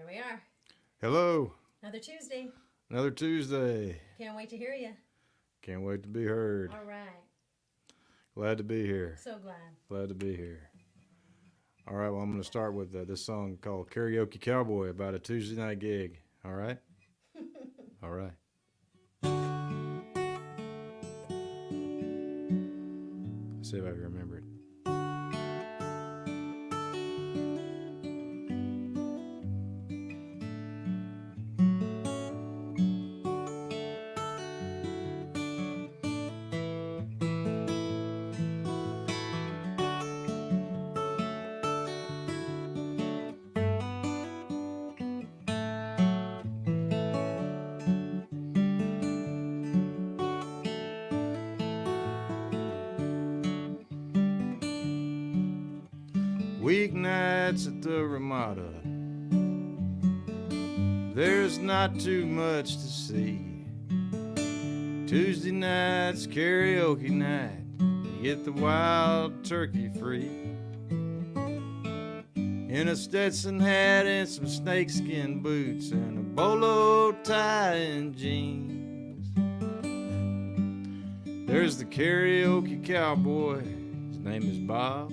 Here we are. Hello. Another Tuesday. Another Tuesday. Can't wait to hear you. Can't wait to be heard. All right. Glad to be here. So glad. Glad to be here. All right, well, I'm going to start with this song called Karaoke Cowboy about a Tuesday night gig. All right? All right. Let's see if I can remember it. Weeknights at the Ramada, there's not too much to see. Tuesday nights, karaoke night, you get the wild turkey free. In a Stetson hat and some snakeskin boots and a bolo tie and jeans. There's the karaoke cowboy, his name is Bob.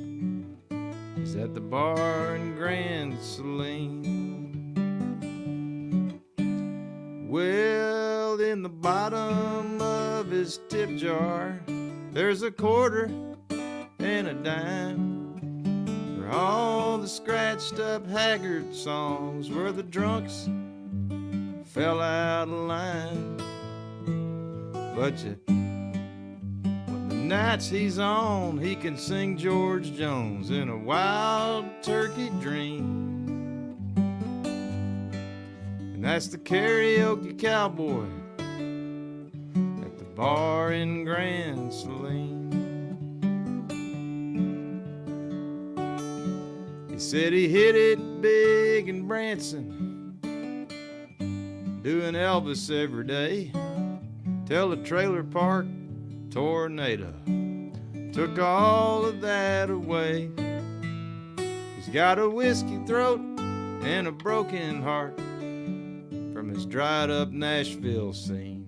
He's at the bar in Grand Saline. Well, in the bottom of his tip jar, there's a quarter and a dime for all the scratched up haggard songs where the drunks fell out of line. But nights he's on, he can sing George Jones in a wild turkey dream. And that's the karaoke cowboy at the bar in Grand Saline. He said he hit it big in Branson, doing Elvis every day, till the trailer park tornado took all of that away. He's got a whiskey throat and a broken heart from his dried up Nashville scene.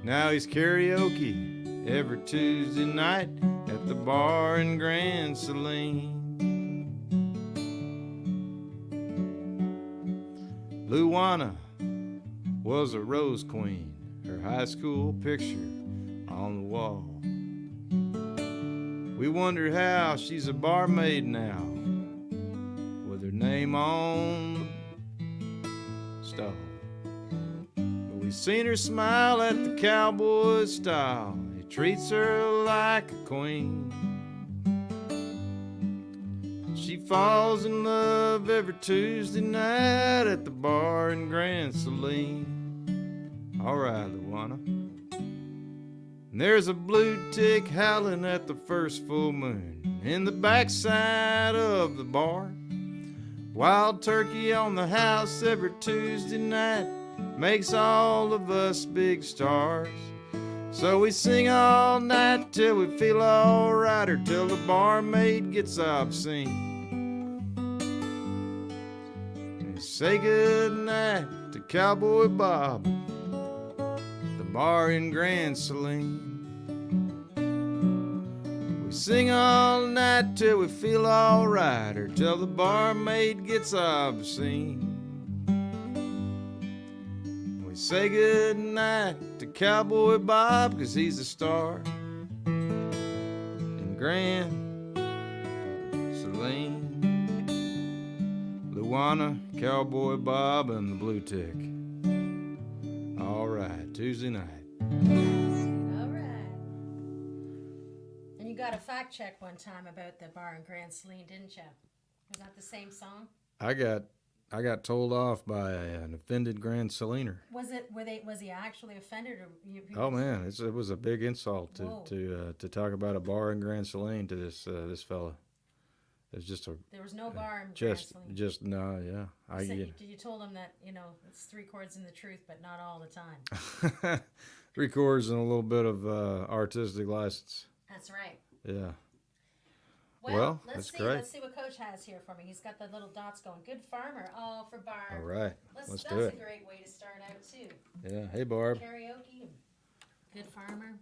Now he's karaoke every Tuesday night at the bar in Grand Saline. Luana was a rose queen, her high school picture on the wall. We wonder how she's a barmaid now, with her name on the stall. But we've seen her smile at the cowboy style. He treats her like a queen. She falls in love every Tuesday night at the bar in Grand Saline. All right, Luana. And there's a blue tick howling at the first full moon in the backside of the bar. Wild turkey on the house every Tuesday night makes all of us big stars. So we sing all night till we feel all right, or till the barmaid gets obscene. And say good night to Cowboy Bob, bar in Grand Saline. We sing all night till we feel all right, or till the barmaid gets obscene. We say good night to Cowboy Bob, 'cause he's a star in Grand Saline. Luana, Cowboy Bob, and the Blue Tick. All right, Tuesday night. All right. And you got a fact check one time about the bar in Grand Saline, didn't you? Was that the same song? I got told off by an offended Grand Saliner. Was he actually offended, or you? Oh man, it was a big insult to talk about a bar in Grand Saline to this fella. It's just there was no bar in Grand Saline. Just no, yeah. You told him that it's 3 chords in the truth, but not all the time. 3 chords and a little bit of artistic license. That's right. Yeah. Well, let's that's see. great. Let's see what Coach has here for me. He's got the little dots going. Good farmer. Oh, for Barb. All right. Let's That's do it. a great way to start out too. Yeah. Hey, Barb. Karaoke. Good farmer.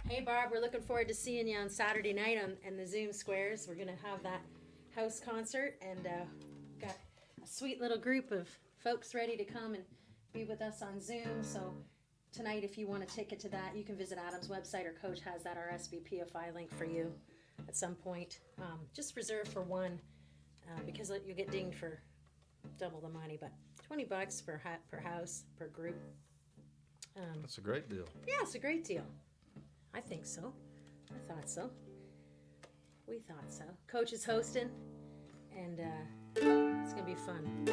Hey, Barb. We're looking forward to seeing you on Saturday night in the Zoom Squares. We're gonna have that house concert and got a sweet little group of folks ready to come and be with us on Zoom. So tonight, if you want a ticket to that, you can visit Adam's website, or Coach has that RSVPFI link for you at some point. Just reserve for one because you'll get dinged for double the money, but $20 per house per group. That's a great deal. Yeah, it's a great deal. I think so. I thought so. We thought so. Coach is hosting, and it's gonna be fun.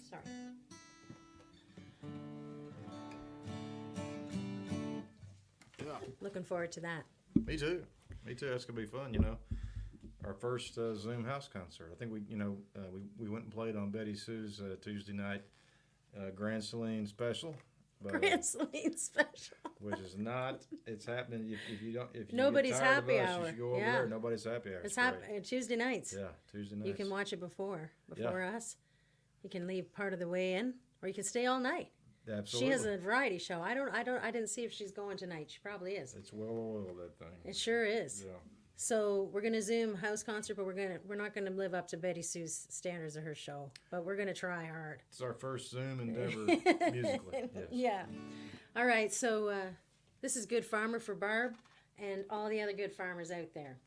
Sorry. Yeah. Looking forward to that. Me too. Me too. That's gonna be fun. You know, our first Zoom house concert. I think we went and played on Betty Sue's Tuesday night Grand Celine special. But, Grand Celine special. which is not. It's happening. If you don't. If you Nobody's get tired happy of us, hour. you should go over Yeah. there. Nobody's happy hour. It's great. happening Tuesday nights. Yeah, Tuesday nights. You can watch it before Yeah. us. You can leave part of the way in, or you can stay all night. Absolutely. She has a variety show. I didn't see if she's going tonight. She probably is. It's well oiled, that thing. It sure is. Yeah. So we're gonna Zoom house concert, but we're not gonna live up to Betty Sue's standards of her show. But we're gonna try hard. It's our first Zoom endeavor musically. Yes. Yeah. All right. So this is Good Farmer for Barb and all the other good farmers out there.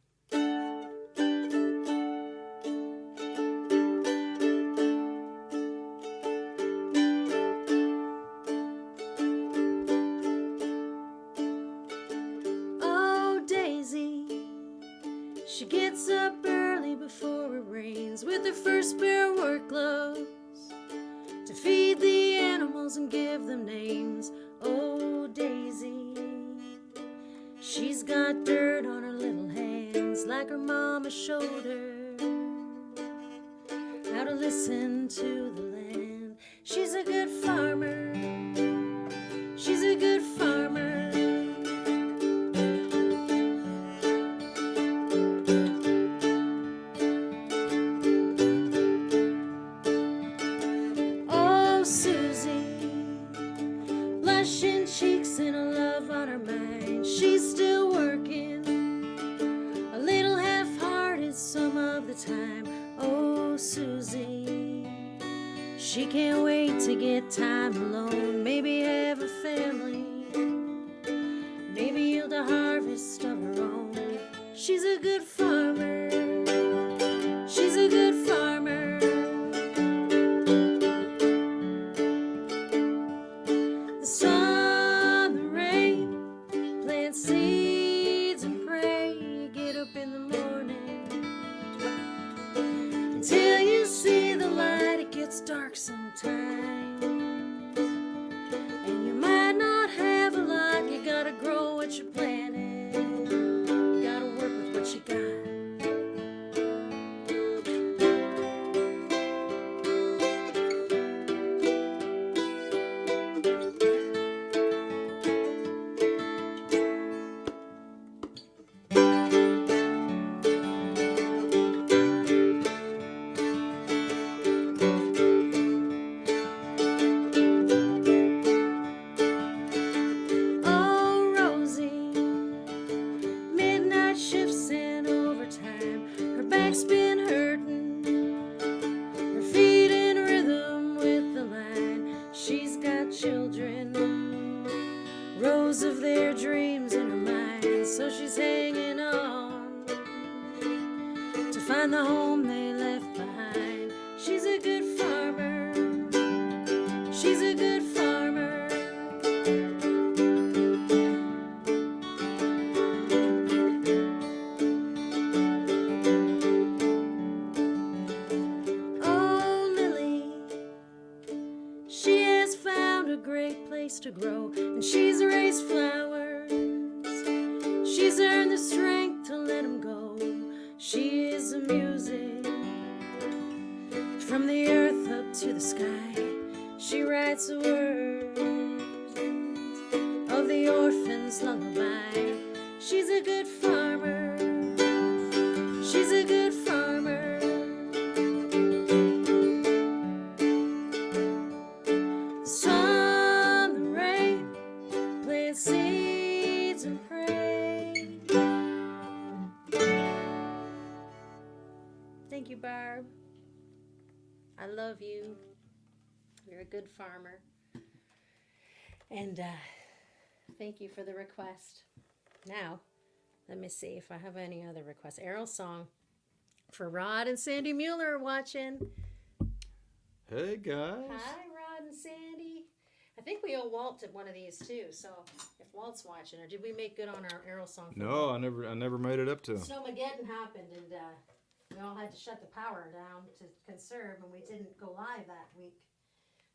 Oh, Daisy, she gets up early before it rains with her first pair of work gloves to feed the animals and give them names. Oh, Daisy, she's got dirt on her little hands like her mama showed her how to listen to the land. She's a good farmer. She's a good farmer. Oh, Susie, blushing cheeks and a love on her mind. She's still working, a little half-hearted some of the time. Oh, Susie, she can't wait to get time alone. Maybe have a family, maybe yield a harvest of her own. She's a good farmer. She's a good farmer. The sun, the rain, plant seeds and pray. Get up in the morning until you see the light. It gets dark sometimes, and you might not have a lot. You gotta grow what you're planting. You gotta work with what you got. Oh, Rosie, midnight shifts and overtime. Her back's been hurting, her feet in rhythm with the line. She's got children, rows of their dreams in her mind. So she's hanging on to find the home they left behind. She's a good farmer. She's a good farmer. Oh, Lily, she has found a great place to grow, and she's raised flowers. She's earned the strength to let them go. She is the music from the earth up to the sky. She writes the words of the orphan's lullaby. Thank you, Barb. I love you. You're a good farmer. And thank you for the request. Now, let me see if I have any other requests. Errol's song for Rod and Sandy Mueller watching. Hey, guys. Hi, Rod and Sandy. I think we owe Walt one of these too. So if Walt's watching, or did we make good on our Errol song? No, I never made it up to him. Snowmageddon happened, and we all had to shut the power down to conserve, and we didn't go live that week.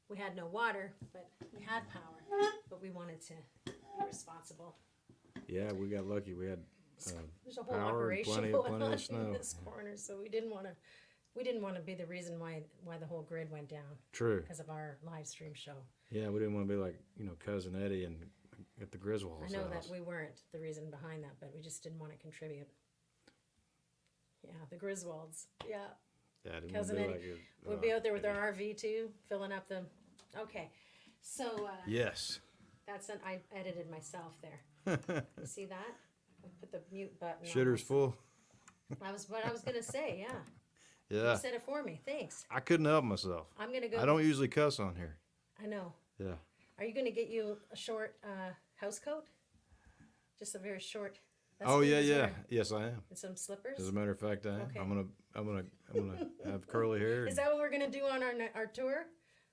We had no water, but we had power. But we wanted to be responsible. Yeah, we got lucky. We had There's a whole power and operation plenty going on of snow. in this corner, so we didn't want to be the reason why the whole grid went down. True. Because of our live stream show. Yeah, we didn't want to be like, Cousin Eddie and at the Griswold's I know house. that we weren't the reason behind that, but we just didn't want to contribute. Yeah, the Griswolds. Yeah. Yeah, I didn't Cousin want to Eddie. be like We'll be out there with our RV too, filling up the. Okay, so Yes. I edited myself there. You see that? I put the mute button. Shitter's full. That was what I was gonna say. Yeah. Yeah. You said it for me. Thanks. I couldn't help myself. I'm gonna go. I don't usually cuss on here. I know. Yeah. Are you gonna get you a short house coat? Just a very short. Oh yeah. Yes, I am. And some slippers. As a matter of fact, I am. Okay. I'm gonna have curly hair. Is that what we're gonna do on our tour?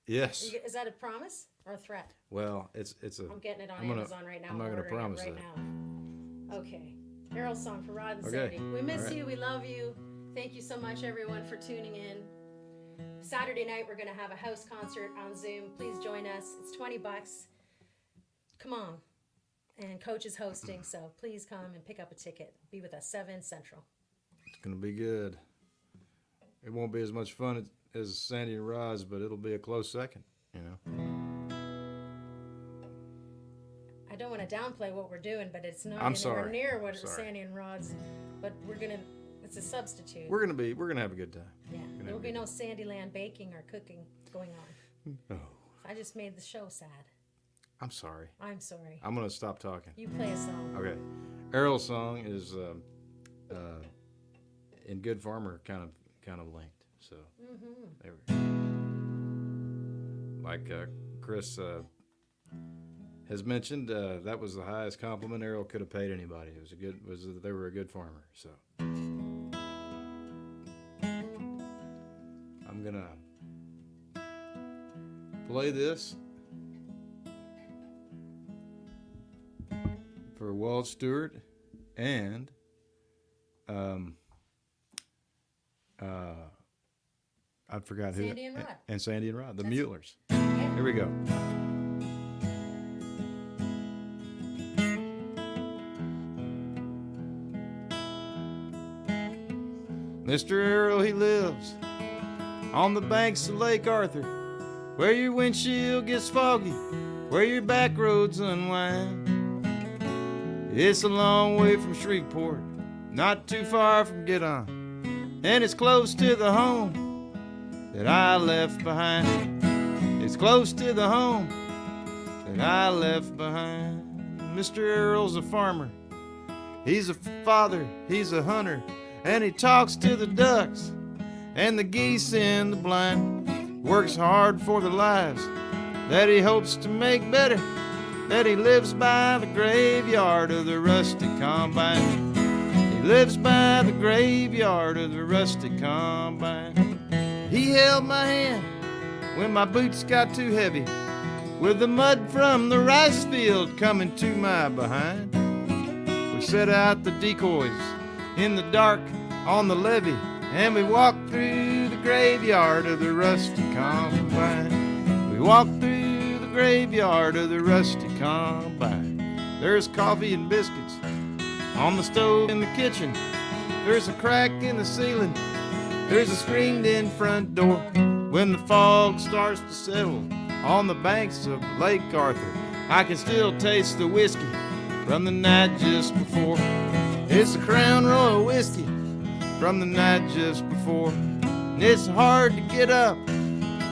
Yes. Is that a promise or a threat? Well, it's a. I'm getting it on I'm Amazon right now. I'm not gonna ordering it promise right that. now. Okay. Errol's song for Rod and Okay. Sandy. We miss All right. you. We love you. Thank you so much, everyone, for tuning in. Saturday night, we're going to have a house concert on Zoom. Please join us. It's $20. Come on. And Coach is hosting, so please come and pick up a ticket. Be with us, 7 Central. It's gonna be good. It won't be as much fun as Sandy and Rod's, but it'll be a close second. I don't want to downplay what we're doing, but it's not I'm anywhere sorry. near what I'm sorry. Sandy and Rod's. But it's a substitute. We're gonna have a good time. Yeah, there will be no Sandyland baking or cooking going on. Oh, I just made the show sad. I'm sorry. I'm sorry. I'm gonna stop talking. You play a song. Okay. Errol's song is in Good Farmer kind of linked. So there we go. Like Chris has mentioned, that was the highest compliment Errol could have paid anybody. It was that they were a good farmer. So I'm gonna play this for Walt Stewart and I forgot who. Sandy and Rod. And Sandy and Rod, the That's- Muellers. Yeah. Here we go. Mr. Errol, he lives on the banks of Lake Arthur, where your windshield gets foggy, where your back roads unwind. It's a long way from Shreveport, not too far from Gideon, and it's close to the home that I left behind. It's close to the home that I left behind. Mr. Errol's a farmer, he's a father, he's a hunter, and he talks to the ducks and the geese in the blind. Works hard for the lives that he hopes to make better, that he lives by the graveyard of the rusty combine. He lives by the graveyard of the rusty combine. He held my hand when my boots got too heavy, with the mud from the rice field coming to my behind. We set out the decoys in the dark on the levee, and we walked through the graveyard of the rusty combine. We walked through the graveyard of the rusty combine. There's coffee and biscuits on the stove in the kitchen. There's a crack in the ceiling. There's a screened-in front door. When the fog starts to settle on the banks of Lake Arthur, I can still taste the whiskey from the night just before. It's the Crown Royal whiskey from the night just before. And it's hard to get up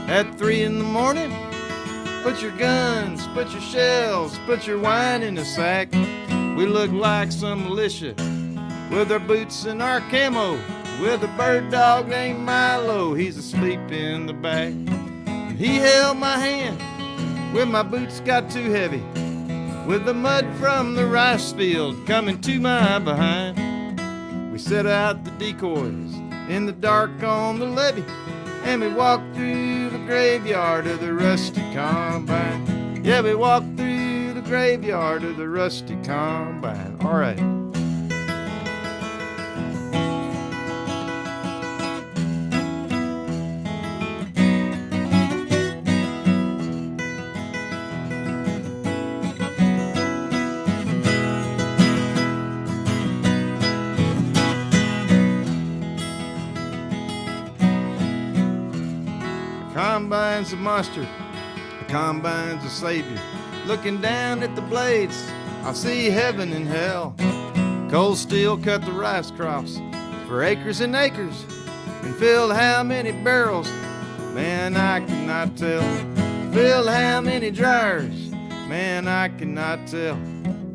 at 3 in the morning. Put your guns, put your shells, put your wine in a sack. We look like some militia with our boots and our camo, with a bird dog named Milo. He's asleep in the back. He held my hand when my boots got too heavy, with the mud from the rice field coming to my behind. We set out the decoys in the dark on the levee, and we walked through the graveyard of the rusty combine. Yeah, we walked through the graveyard of the rusty combine. All right. Combine's a monster, the combine's a savior. Looking down at the blades, I see heaven and hell. Cold steel cut the rice crops for acres and acres, and filled how many barrels, man, I cannot tell. Filled how many dryers, man, I cannot tell.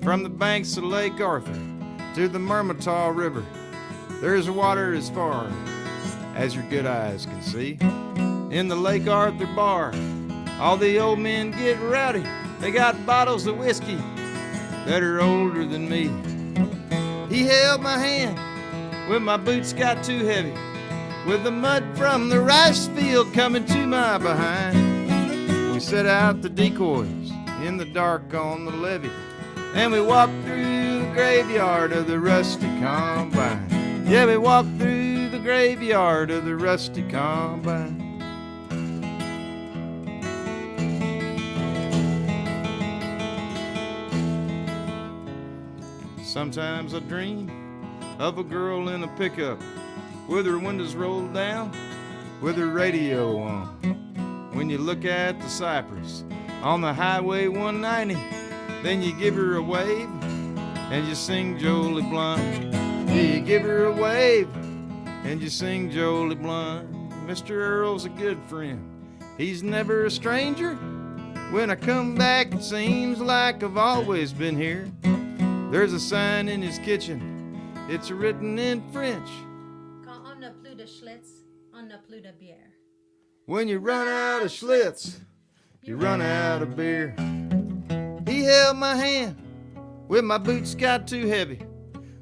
From the banks of Lake Arthur to the Murmataw River, there's water as far as your good eyes can see. In the Lake Arthur bar, all the old men get rowdy. They got bottles of whiskey that are older than me. He held my hand when my boots got too heavy, with the mud from the rice field coming to my behind. We set out the decoys in the dark on the levee, and we walked through the graveyard of the rusty combine. Yeah, we walked through the graveyard of the rusty combine. Sometimes I dream of a girl in a pickup with her windows rolled down, with her radio on. When you look at the cypress on the Highway 190, then you give her a wave and you sing Jolie Blunt. Yeah, you give her a wave and you sing Jolie Blunt. Mr. Earl's a good friend, he's never a stranger. When I come back, it seems like I've always been here. There's a sign in his kitchen, it's written in French. Quand on n'a plus de Schlitz, on n'a plus de bière. When you run out of Schlitz, you run out of beer. He held my hand when my boots got too heavy,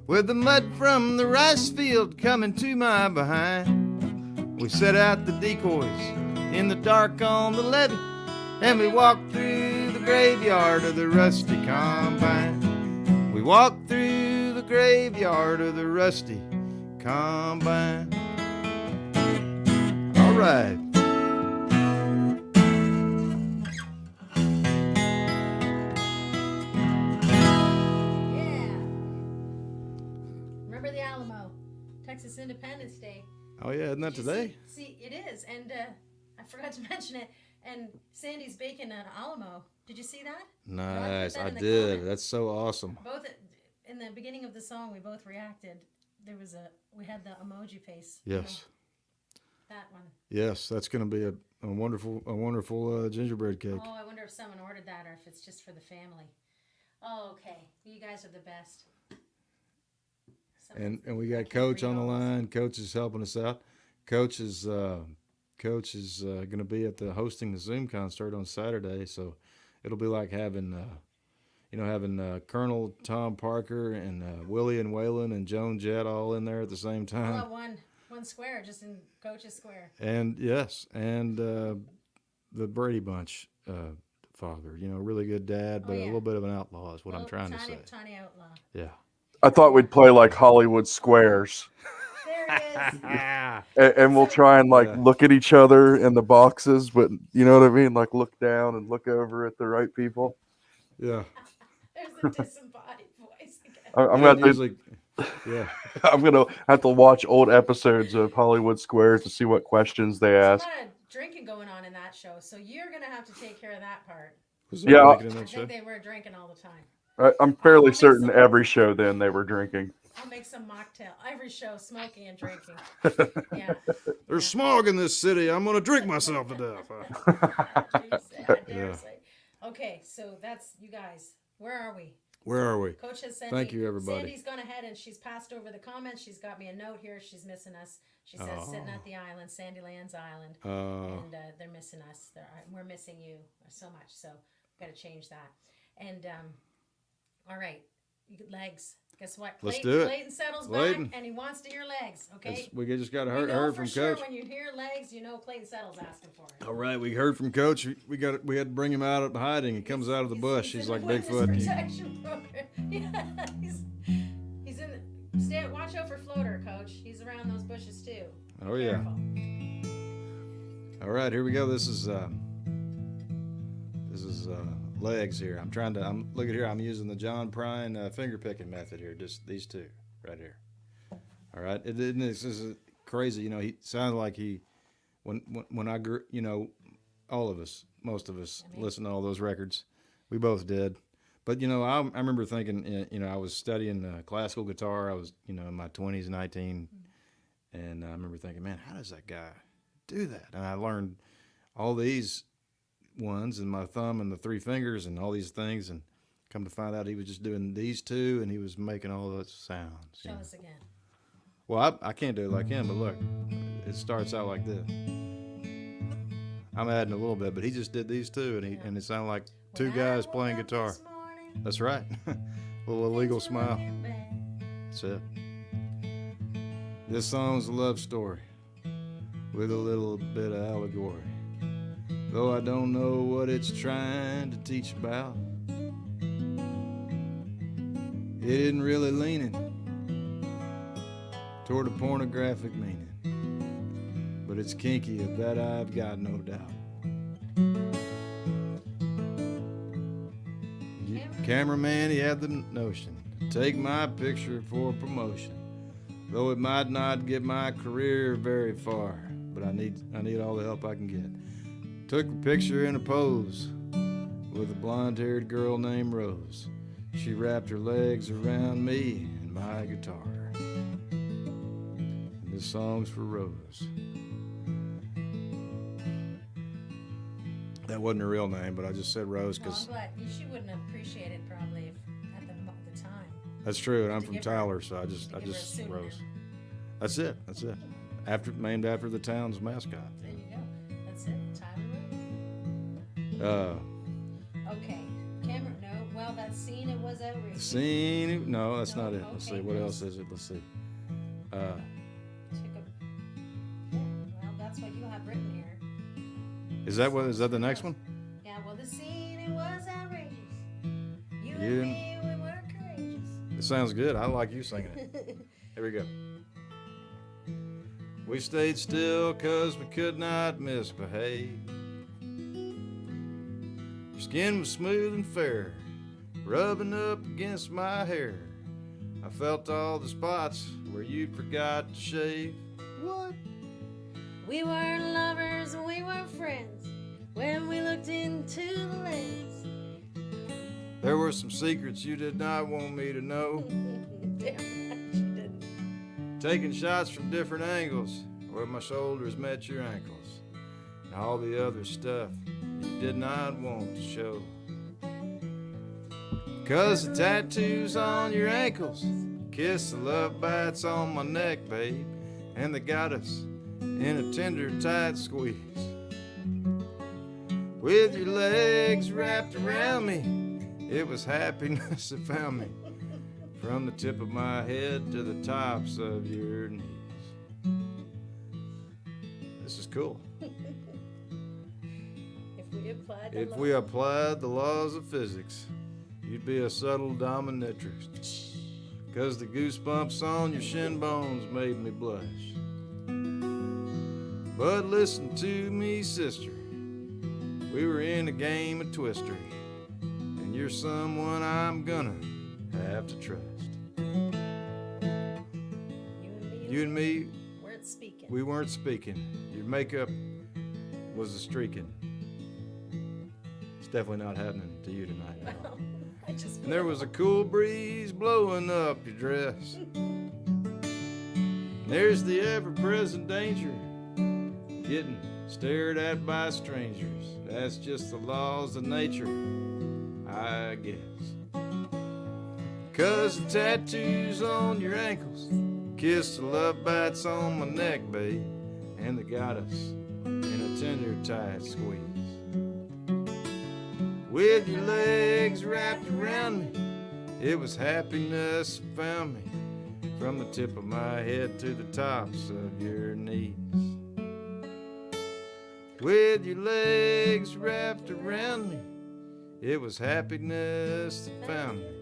with the mud from the rice field coming to my behind. We set out the decoys in the dark on the levee, and we walked through the graveyard of the rusty combine. We walked through the graveyard of the rusty combine. All right. Yeah. Remember the Alamo, Texas Independence Day. Oh yeah, isn't that today? See, it is, and I forgot to mention it. And Sandy's baking an Alamo. Did you see that? Nice, I did. Comment. That's so awesome. Both in the beginning of the song, we both reacted. We had the emoji face. Yes. That one. Yes, that's going to be a wonderful gingerbread cake. Oh, I wonder if someone ordered that or if it's just for the family. Oh, okay. You guys are the best. And we got Coach on the line. Coach is helping us out. Coach is going to be at hosting the Zoom concert on Saturday, so it'll be like having Colonel Tom Parker and Willie and Waylon and Joan Jett all in there at the same time. Well, one square, just in Coach's square. And yes, and the Brady Bunch father, really good dad, but a little bit of an outlaw is what I'm trying to say. Tiny outlaw. Yeah. I thought we'd play like Hollywood Squares. There it is. And we'll try and look at each other in the boxes, but you know what I mean? Like look down and look over at the right people. Yeah. There's a disembodied voice again. I'm gonna have to watch old episodes of Hollywood Squares to see what questions they ask. There's a lot of drinking going on in that show, so you're gonna have to take care of that part. Yeah, I think they were drinking all the time. I'm fairly certain every show then they were drinking. I'll make some mocktail. Every show, smoking and drinking. Yeah. There's smog in this city. I'm gonna drink myself to death. Okay, so that's you guys. Where are we? Where are we? Coach has sent Thank me. you, everybody. Sandy's gone ahead and she's passed over the comments. She's got me a note here. She's missing us. She says, sitting at the island, Sandyland's island. And they're missing us. We're missing you so much. So we've got to change that. And, all right. Legs. Guess what? Let's do it. Clayton settles Clayton. back and he wants to hear legs. Okay. We just got to You know heard for from sure Coach. when you hear legs, you know Clayton Settle's asking for it. All right, we heard from Coach. We had to bring him out of hiding. He comes out of the bush. He's like in the witness Bigfoot. protection program. Yeah, he's in. Watch out for Floater, Coach. He's around those bushes too. Oh yeah. Careful. All right, here we go. This is legs here. Look at here. I'm using the John Prine finger picking method here. Just these two right here. All right. This is crazy. You know, he sounded like when I grew. You know, all of us, most of us, listened to all those records. We both did. But you know, I remember thinking. You know, I was studying classical guitar. I was, you know, in my 20s, 19, and I remember thinking, man, how does that guy do that? And I learned all these ones and my thumb and the three fingers and all these things, and come to find out he was just doing these two and he was making all those sounds. Show us again. Well, I can't do it like him, but look, it starts out like this. I'm adding a little bit, but he just did these two, and it sounded like two guys playing guitar. That's right. A little illegal smile. That's it. This song's a love story with a little bit of allegory. Though I don't know what it's trying to teach about, it isn't really leaning toward a pornographic meaning, but it's kinky, of that I've got no doubt. Cameraman, he had the notion to take my picture for promotion, though it might not get my career very far, but I need all the help I can get. Took a picture in a pose with a blonde-haired girl named Rose. She wrapped her legs around me and my guitar. And this song's for Rose. That wasn't her real name, but I just said Rose because... Well, I'm glad. She wouldn't have appreciated probably if at the time. That's true, and I'm from give her- Tyler, so I just pseudonym. Rose. That's it. Named after the town's mascot. There you go. That's it. Tyler Rose. Okay. Cameron, no. Well, that scene, it was outrageous. Scene? No, that's No, not it. Let's okay, see. What please. else is it? Let's see. Yeah, well, that's what you have written here. Is that the next one? Yeah, well, the scene, it was outrageous. You Yeah. and me, we were courageous. It sounds good. I like you singing it. Here we go. We stayed still 'cause we could not misbehave. Your skin was smooth and fair, rubbing up against my hair. I felt all the spots where you'd forgot to shave. What? We weren't lovers, we were friends when we looked into the lens. There were some secrets you did not want me to know. Damn right you didn't. Taking shots from different angles where my shoulders met your ankles, and all the other stuff you did not want to show. 'Cause the tattoos on your ankles, kiss the love bites on my neck, babe, and they got us in a tender, tight squeeze. With your legs wrapped around me, it was happiness that found me, from the tip of my head to the tops of your knees. This is cool. If we applied the laws of physics, you'd be a subtle dominatrix. 'Cause the goosebumps on your shin bones made me blush. But listen to me, sister, we were in a game of twister, and you're someone I'm gonna have to trust. You and me, weren't speaking. we weren't speaking. Your makeup was a streaking. It's definitely not happening to you tonight. Well, I just And there was a cool breeze blowing up your dress. There's the ever-present danger, getting stared at by strangers. That's just the laws of nature, I guess. 'cause the tattoos on your ankles kissed the love bites on my neck, babe, and they got us in a tender, tight squeeze. With your legs wrapped around me, it was happiness that found me, from the tip of my head to the tops of your knees. With your legs wrapped around me, it was happiness that found me,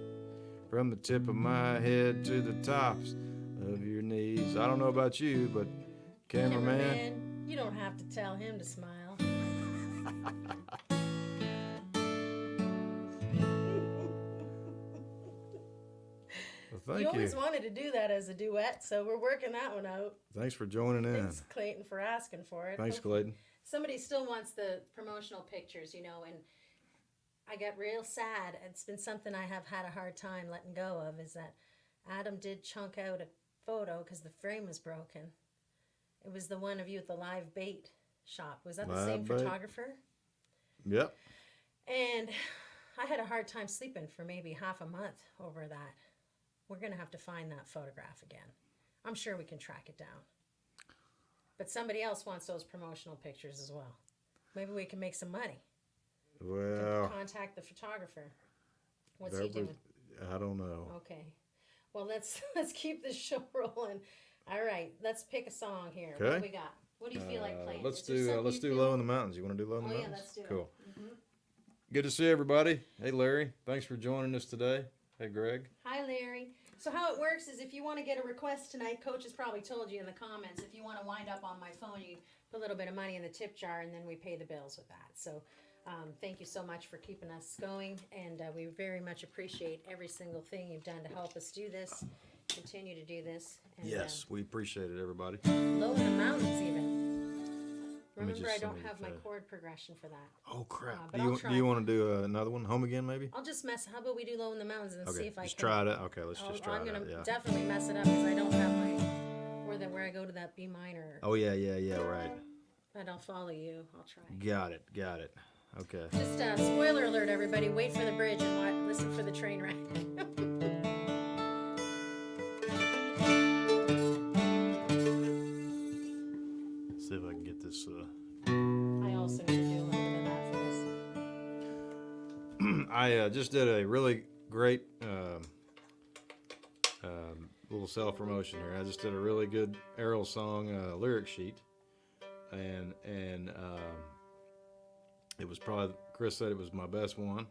from the tip of my head to the tops of your knees. I don't know about you, but cameraman, you don't have to tell him to smile. well, thank You you. always wanted to do that as a duet, so we're working that one out. Thanks for joining in. Thanks, Clayton, for asking for it. Thanks, Clayton. Somebody still wants the promotional pictures, you know, and I got real sad. It's been something I have had a hard time letting go of, is that Adam did chunk out a photo because the frame was broken. It was the one of you at the live bait shop. Was that the same photographer? Yep. And I had a hard time sleeping for maybe half a month over that. We're going to have to find that photograph again. I'm sure we can track it down. But somebody else wants those promotional pictures as well. Maybe we can make some money. Well, Contact the photographer. What's he doing? I don't know. Okay. Well, let's keep this show rolling. All right, let's pick a song here. Okay. What do we got? What do you feel like playing? Let's do Low in the Mountains. You want to do Low in the Mountains? Yeah, let's do it. Cool. Good to see everybody. Hey, Larry. Thanks for joining us today. Hey, Greg. Hi, Larry. So how it works is if you want to get a request tonight, Coach has probably told you in the comments, if you want to wind up on my phone, you put a little bit of money in the tip jar and then we pay the bills with that. So thank you so much for keeping us going, and we very much appreciate every single thing you've done to help us do this, continue to do this. And, Yes, we appreciate it, everybody. Low in the Mountains even. Let me Remember, just I don't send you have the my file. chord progression for that. Oh, crap. but do I'll you, try. do you want to do another one? Home Again, maybe? I'll just how about we do Low in the Mountains and see Okay, if I just can. try it out. Okay, let's just try I'm it gonna out. Yeah. definitely mess it up because I don't have my where I go to that B minor. Oh, yeah, right. But I'll follow you. I'll try. Got it. Okay. Just spoiler alert, everybody. Wait for the bridge and listen for the train ride. See if I can get this. I also need to do a little bit of that for this. I just did a really great little self-promotion here. I just did a really good Errol song lyric sheet, and it was probably, Chris said it was my best one,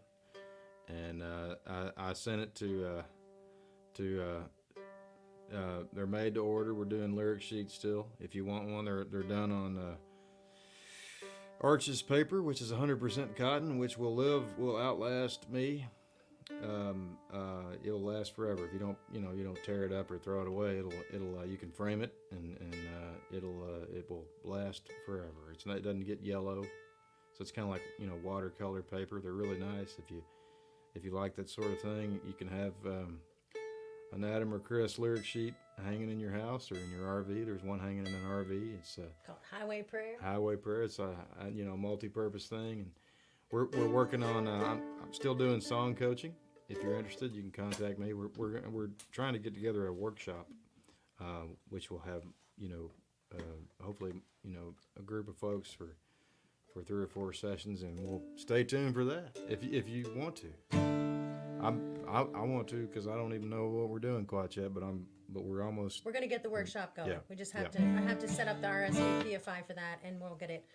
and I sent it to they're made to order. We're doing lyric sheets still. If you want one, they're done on Arches paper, which is 100% cotton, which will outlast me. It'll last forever. If you don't tear it up or throw it away, you can frame it and it will last forever. It doesn't get yellow, so it's kind of like watercolor paper. They're really nice. If you like that sort of thing, you can have an Adam or Chris lyric sheet hanging in your house or in your RV. There's one hanging in an RV. It's Called Highway Prayer. Highway Prayer. It's a multi-purpose thing, and we're working on. I'm still doing song coaching. If you're interested, you can contact me. We're trying to get together a workshop, which will have hopefully a group of folks for 3 or 4 sessions, and we'll stay tuned for that if you want to. I want to, because I don't even know what we're doing quite yet, but we're almost. We're gonna get the workshop going. Yeah. We just have to. I have to set up the RSVPify for that, and we'll get it.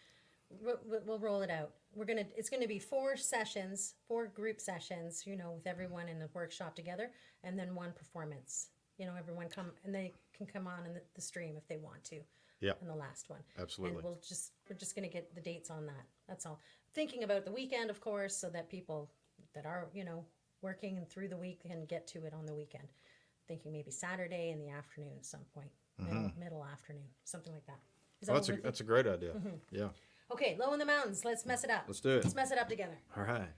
We'll roll it out. It's gonna be 4 sessions, 4 group sessions. With everyone in the workshop together, and then 1 performance. Everyone and they can come on in the stream if they want to. Yeah. In the last one. Absolutely. And we're just gonna get the dates on that. That's all. Thinking about the weekend, of course, so that people that are working and through the week can get to it on the weekend. Thinking maybe Saturday in the afternoon at some point, middle afternoon, something like that. That's a great idea. Yeah. Okay, Low in the Mountains. Let's mess it up. Let's do it. Let's mess it up together. All right.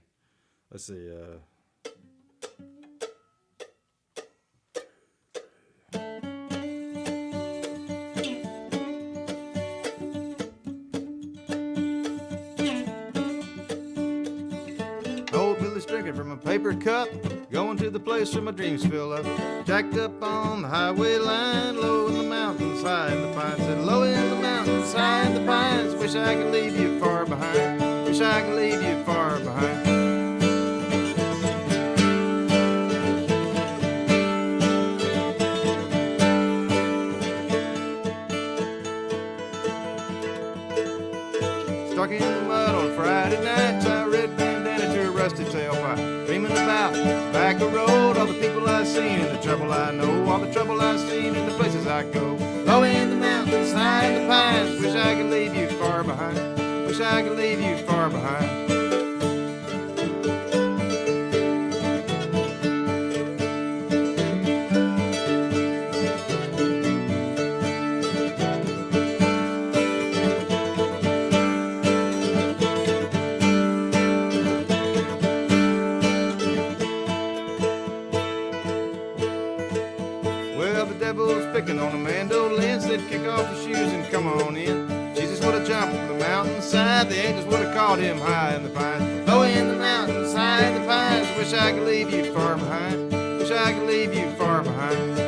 Let's see. Oh, foolish drinking from a paper cup, going to the place where my dreams fill up. Jacked up on the highway line, low in the mountains, high in the pines. Said, low in the mountains, high in the pines. Wish I could leave you far behind. Wish I could leave you far behind. Stuck in the mud on Friday night, tie a red bandana to a rusty tailpipe. Dreaming about back a road, all the people I've seen and the trouble I know, all the trouble I've seen and the places I go. Low in the mountains, high in the pines, wish I could leave you far behind. Wish I could leave you far behind. Picking on a mandolin, said kick off your shoes and come on in. Jesus would have jumped from the mountainside, the angels would have caught him high in the pines. Low in the mountains, high in the pines, wish I could leave you far behind. Wish I could leave you far behind.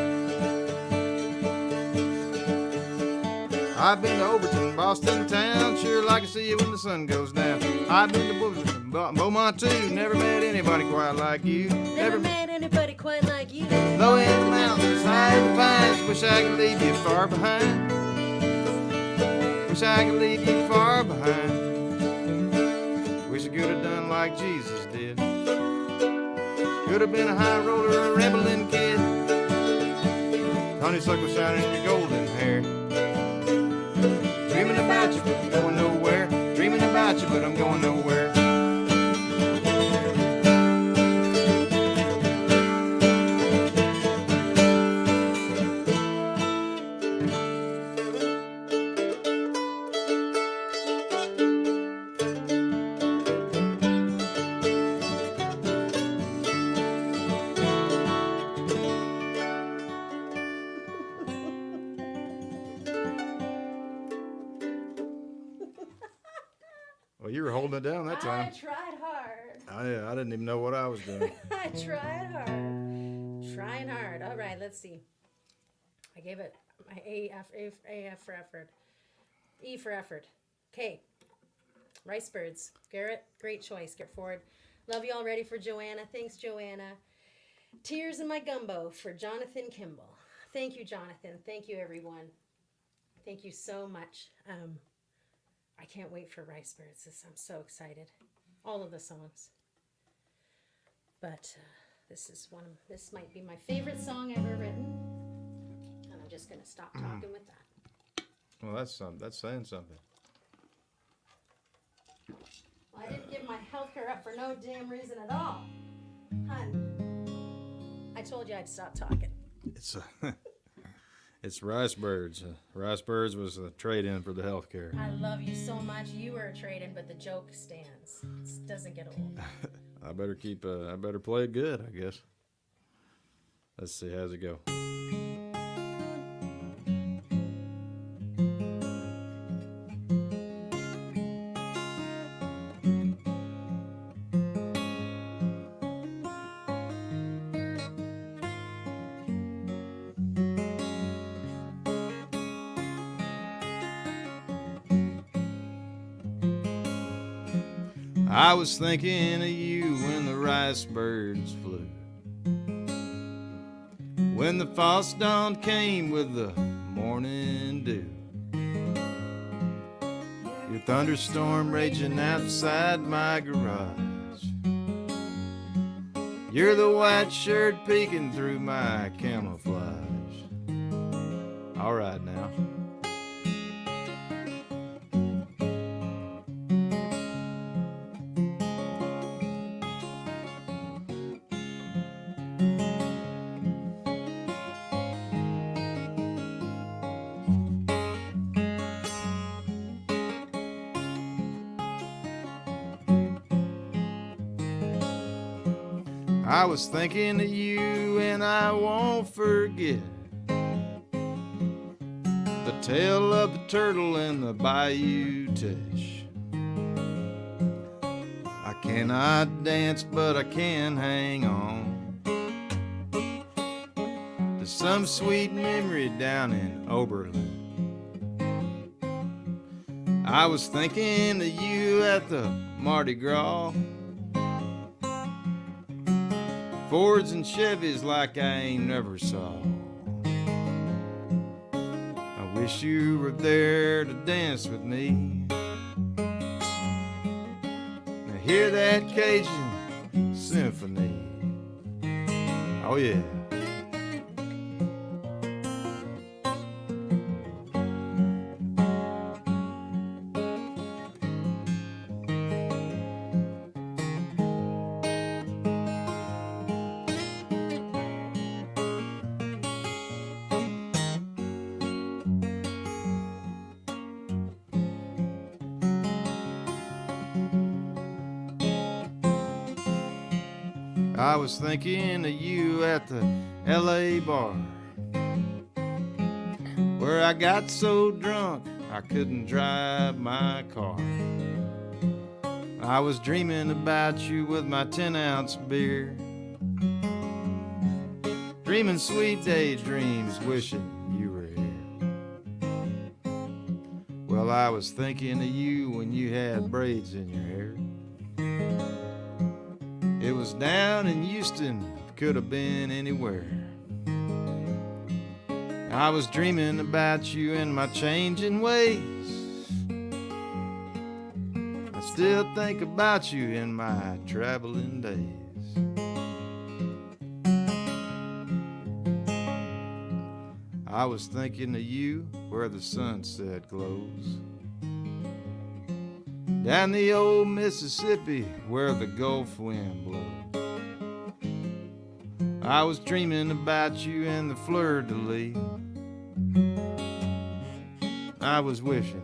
I've been to Overton, Boston town, sure like to see you when the sun goes down. I've been to Beaumont too, never met anybody quite like you. Never met anybody quite like you. Low in the mountains, high in the pines, wish I could leave you far behind. Wish I could leave you far behind. Wish I could have done like Jesus did. Could have been a high roller, a rambling kid. Honeysuckle shining in your golden hair. Dreaming about you, but I'm going nowhere. Dreaming about you, but I'm going nowhere. Well, you were holding it down that time. I tried hard. I didn't even know what I was doing. I tried hard. Trying hard. All right, let's see. I gave it my A for effort. E for effort. Okay. Rice Birds. Garrett, great choice. Get forward. Love you all. Ready for Joanna. Thanks, Joanna. Tears in My Gumbo for Jonathan Kimball. Thank you, Jonathan. Thank you, everyone. Thank you so much. I can't wait for Rice Birds. I'm so excited. All of the songs. But this might be my favorite song ever written. And I'm just going to stop talking with that. Well, that's saying something. Well, I didn't give my healthcare up for no damn reason at all. Hun, I told you I'd stop talking. It's Rice Birds. Rice Birds was a trade-in for the health care. I love you so much. You were a trade-in, but the joke stands. It doesn't get old. I better play it good, I guess. Let's see, how's it go? I was thinking of you when the rice birds flew, when the false dawn came with the morning dew, your thunderstorm raging outside my garage, you're the white shirt peeking through my camouflage. All right now. I was thinking of you and I won't forget the tale of the turtle in the Bayou Teche. I cannot dance, but I can hang on to some sweet memory down in Oberlin. I was thinking of you at the Mardi Gras, Fords and Chevys like I ain't never saw. I wish you were there to dance with me. Now hear that Cajun symphony. Oh yeah. I was thinking of you at the LA bar, where I got so drunk I couldn't drive my car. I was dreaming about you with my 10-ounce beer, dreaming sweet daydreams, wishing you were here. Well, I was thinking of you when you had braids in your hair. It was down in Houston, could have been anywhere. I was dreaming about you in my changing ways. I still think about you in my traveling days. I was thinking of you where the sunset glows, down the old Mississippi where the Gulf wind blows. I was dreaming about you in the fleur-de-lis. I was wishing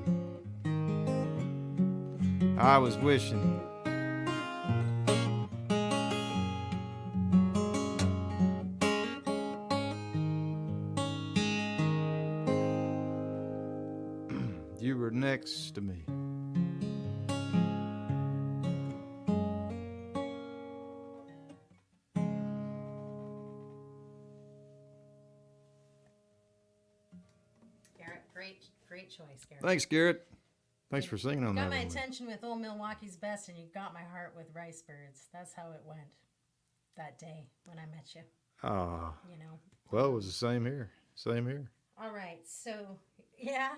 you were next to me. Great choice, Garrett. Thanks, Garrett. Thanks for singing on You that got my one. attention with Old Milwaukee's Best, and you got my heart with Rice Birds. That's how it went that day when I met you. Ah, You know. well, it was the same here. Same here. All right, so yeah.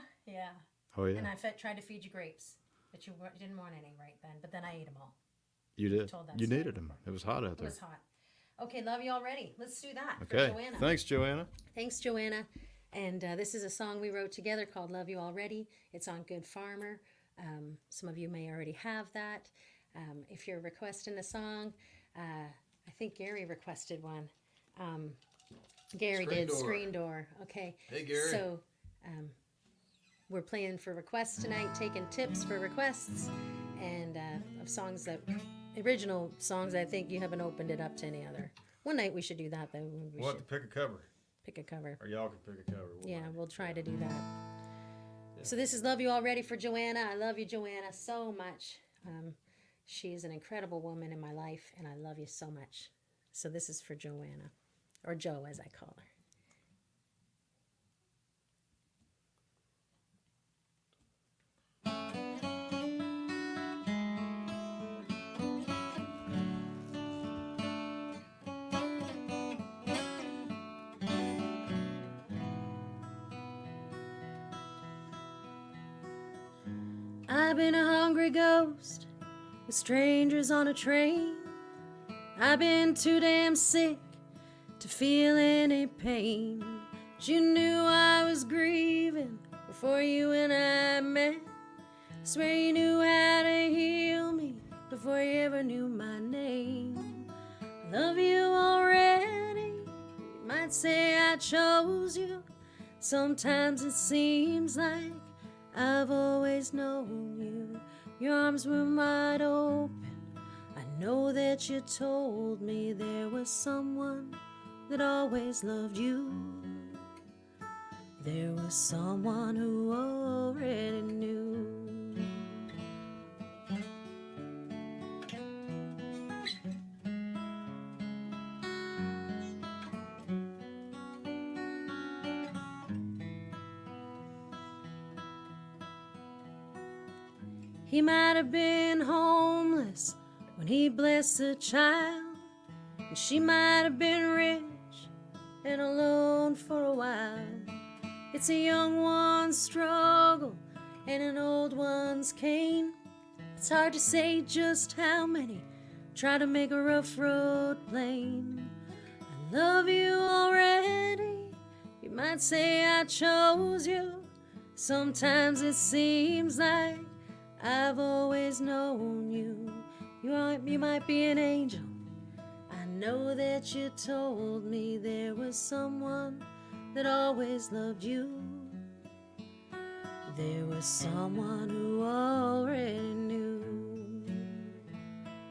Oh yeah, And I tried to feed you grapes, but you didn't want any right then. But then I ate them all. you did. told that You story needed them. before. It was hot out It there. was hot. Okay, love you already. Let's do that for Okay. Joanna. Thanks, Joanna. Thanks, Joanna. And this is a song we wrote together called Love You Already. It's on Good Farmer. Some of you may already have that. If you're requesting a song, I think Gary requested one. Gary Screen did Door. Screen Door. Okay. Hey, Gary. So we're playing for requests tonight, taking tips for requests and of songs that, original songs. I think you haven't opened it up to any other. One night we should do that though. We We'll have should to pick a cover, pick a cover. or y'all can pick a cover. Yeah, we'll try to do that. So this is Love You Already for Joanna. I love you, Joanna, so much. She is an incredible woman in my life, and I love you so much. So this is for Joanna, or Joe as I call her. I've been a hungry ghost with strangers on a train. I've been too damn sick to feel any pain. But you knew I was grieving before you and I met. Swear you knew how to heal me before you ever knew my name. I love you already. You might say I chose you. Sometimes it seems like I've always known you. Your arms were wide open. I know that you told me there was someone that always loved you. There was someone who already knew. He might have been homeless when he blessed the child, and she might have been rich and alone for a while. It's a young one's struggle and an old one's cane. It's hard to say just how many try to make a rough road plain. I love you already. You might say I chose you. Sometimes it seems like I've always known you. You might be an angel. I know that you told me there was someone that always loved you. There was someone who already knew.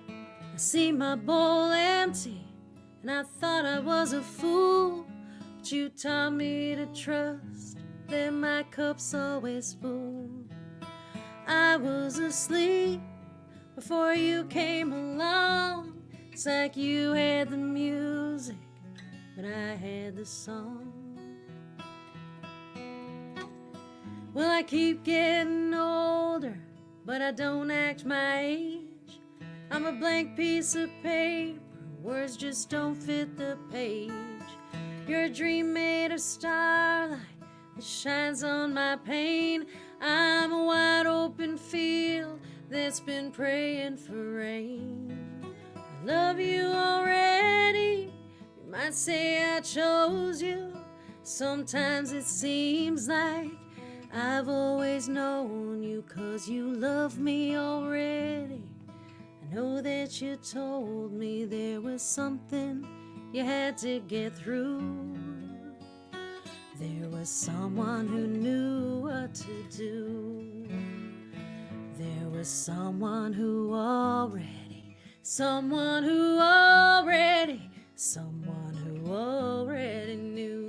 I see my bowl empty, and I thought I was a fool, but you taught me to trust that my cup's always full. I was asleep before you came along. It's like you had the music, but I had the song. Well, I keep getting older, but I don't act my age. I'm a blank piece of paper, words just don't fit the page. You're a dream made of starlight that shines on my pain. I'm a wide open field that's been praying for rain. I love you already. You might say I chose you. Sometimes it seems like I've always known you, 'cause you love me already. I know that you told me there was something you had to get through. There was someone who knew what to do. There was someone who already knew.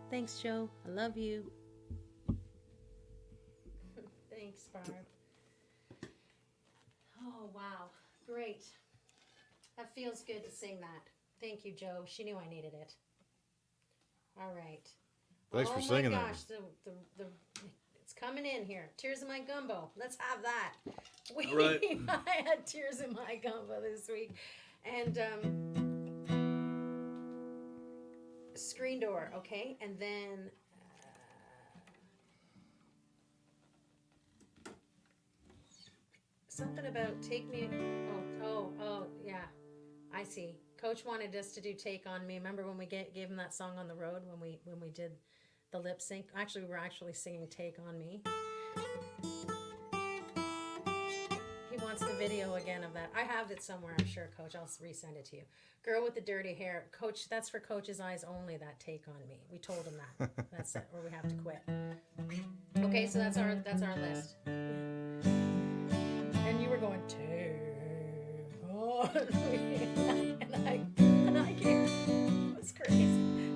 Thanks, Joe. I love you. Thanks, Barb. Oh, wow. Great. That feels good to sing that. Thank you, Joe. She knew I needed it. All right. Thanks for singing that. Oh, my gosh. It's coming in here. Tears in My Gumbo. Let's have that. All right. I had Tears in My Gumbo this week. And, Screen Door, okay? And then something about Take Me. Oh, yeah. I see. Coach wanted us to do Take on Me. Remember when we gave him that song on the road when we did the lip sync? Actually, we were actually singing Take on Me. He wants the video again of that. I have it somewhere, I'm sure, Coach. I'll resend it to you. Girl with the dirty hair. Coach, that's for Coach's eyes only, that Take on Me. We told him that. That's it, or we have to quit. Okay, so that's our list. And you were going, Take on Me. and I came, it was crazy.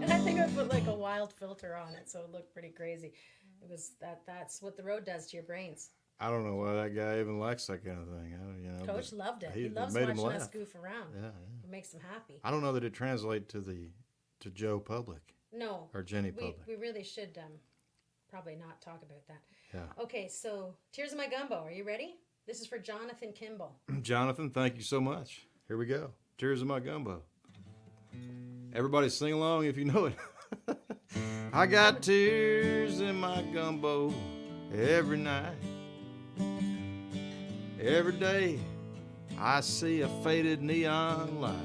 And I think I put like a wild filter on it, so it looked pretty crazy. It was that's what the road does to your brains. I don't know why that guy even likes that kind of thing. Coach loved it. He loves watching us goof around. Yeah. It makes him happy. I don't know that it translates to Joe Public. No. Or Jenny Public. We really should probably not talk about that. Yeah. Okay, so Tears in My Gumbo. Are you ready? This is for Jonathan Kimball. Jonathan, thank you so much. Here we go. Tears in My Gumbo. Everybody sing along if you know it. I got tears in my gumbo every night. Every day I see a faded neon light.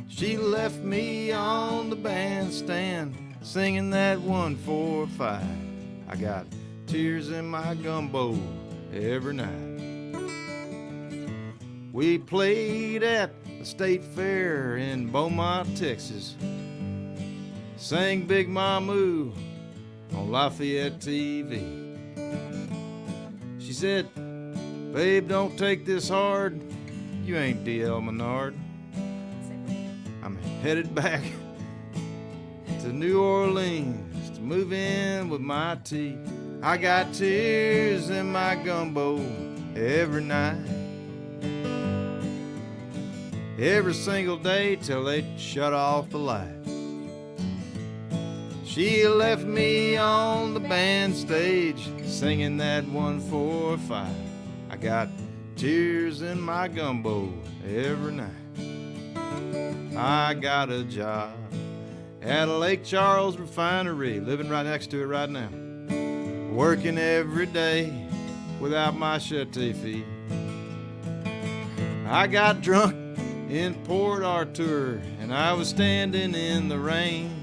She left me on the bandstand singing that 1-4-5. I got tears in my gumbo every night. We played at the State Fair in Beaumont, Texas. Sang Big Mamu on Lafayette TV. She said, babe, don't take this hard. You ain't D.L. Menard. I'm headed back to New Orleans to move in with my tea. I got tears in my gumbo every night. Every single day till they shut off the light. She left me on the band stage singing that 1-4-5. I got tears in my gumbo every night. I got a job at a Lake Charles refinery, living right next to it right now. Working every day without my chete fee. I got drunk in Port Arthur and I was standing in the rain.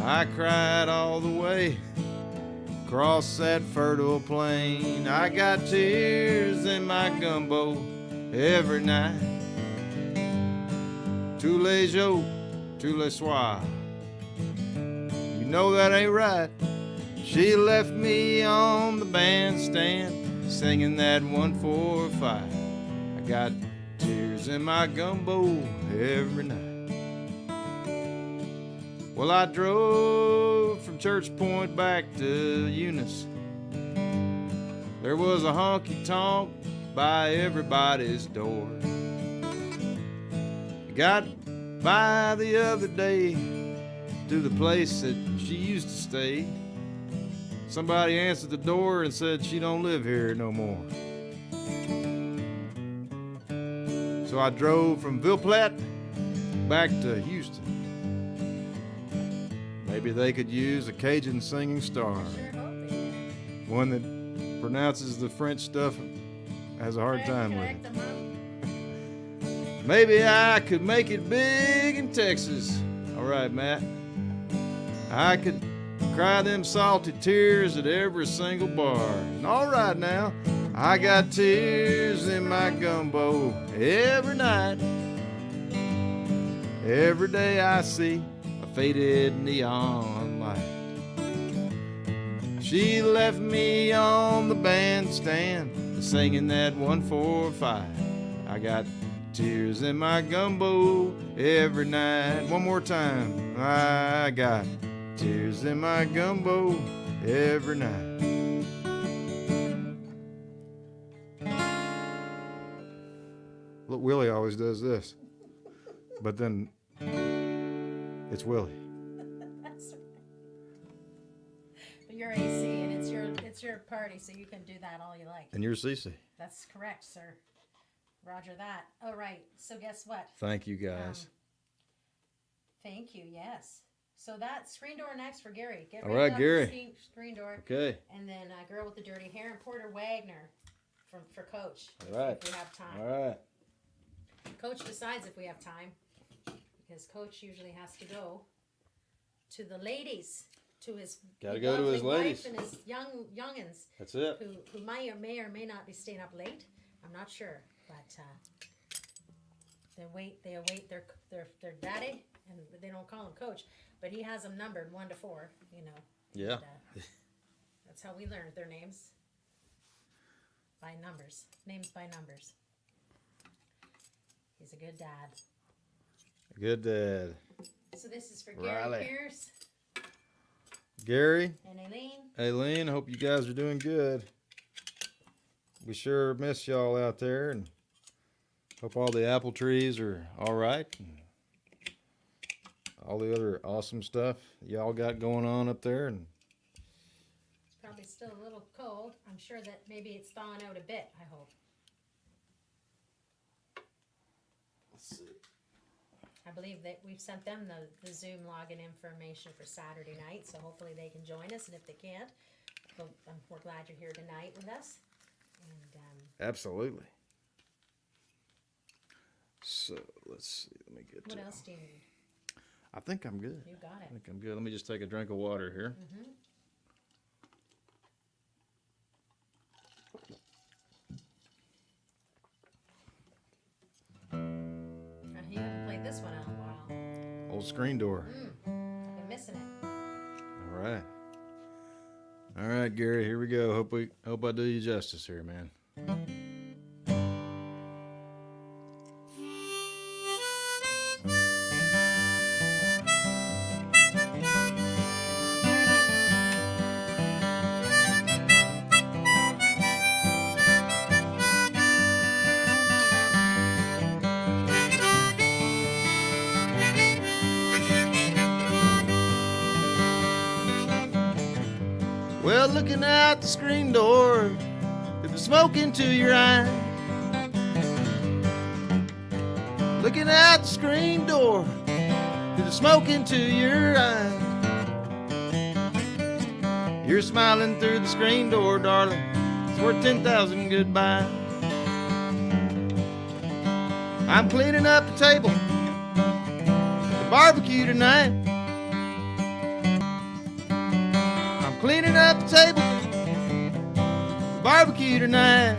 I cried all the way across that fertile plain. I got tears in my gumbo every night. Tous les jours, tous les soirs. You know that ain't right. She left me on the bandstand singing that 1-4-5. I got tears in my gumbo every night. Well, I drove from Church Point back to Eunice. There was a honky-tonk by everybody's door. I got by the other day to the place that she used to stay. Somebody answered the door and said she don't live here no more. So I drove from Ville Platte back to Houston. Maybe they could use a Cajun singing star. Sure hope they can. One that pronounces the French stuff has a hard time with it. Correct them up. Maybe I could make it big in Texas. All right, Matt. I could cry them salty tears at every single bar. And all right now, I got tears in my gumbo every night. Every day I see a faded neon light. She left me on the bandstand singing that 1-4-5. I got tears in my gumbo every night. One more time. I got tears in my gumbo every night. Look, Willie always does this. But then it's Willie. That's right. But you're AC and it's your party, so you can do that all you like. And you're Cece. That's correct, sir. Roger that. All right. So guess what? Thank you, guys. Thank you. Yes. So that screen door next for Gary. Get All ready right, up Gary. for screen door. Okay. And then Girl with the Dirty Hair and Porter Wagner for Coach. All right. If we have time. All right. Coach decides if we have time, because Coach usually has to go to the ladies, to his Gotta go to his lovely ladies. wife and his youngins That's it. who may or may not be staying up late. I'm not sure, but they await their daddy, and they don't call him Coach, but he has them numbered 1 to 4. You know. Yeah. And, that's how we learned their names, by numbers. Names by numbers. He's a good dad. Good dad. So this is for Riley. Gary Pierce Gary, and Aileen. Aileen, hope you guys are doing good. We sure miss y'all out there, and hope all the apple trees are all right. And all the other awesome stuff y'all got going on up there. And It's probably still a little cold. I'm sure that maybe it's thawing out a bit, I hope. let's see. I believe that we've sent them the Zoom login information for Saturday night, so hopefully they can join us. And if they can't, we're glad you're here tonight with us. And Absolutely. So let's see. Let me get what to. else do you need? I think I'm good. You got I it. think I'm good. Let me just take a drink of water here. You haven't played this one in a while. Old screen door. I've been missing it. All right. All right, Gary, here we go. Hope I do you justice here, man. Well, looking out the screen door, with the smoke into your eye. Looking out the screen door, with the smoke into your eye. You're smiling through the screen door, darling. It's worth 10,000 goodbye. I'm cleaning up the table, the barbecue tonight. I'm cleaning up the table, the barbecue tonight.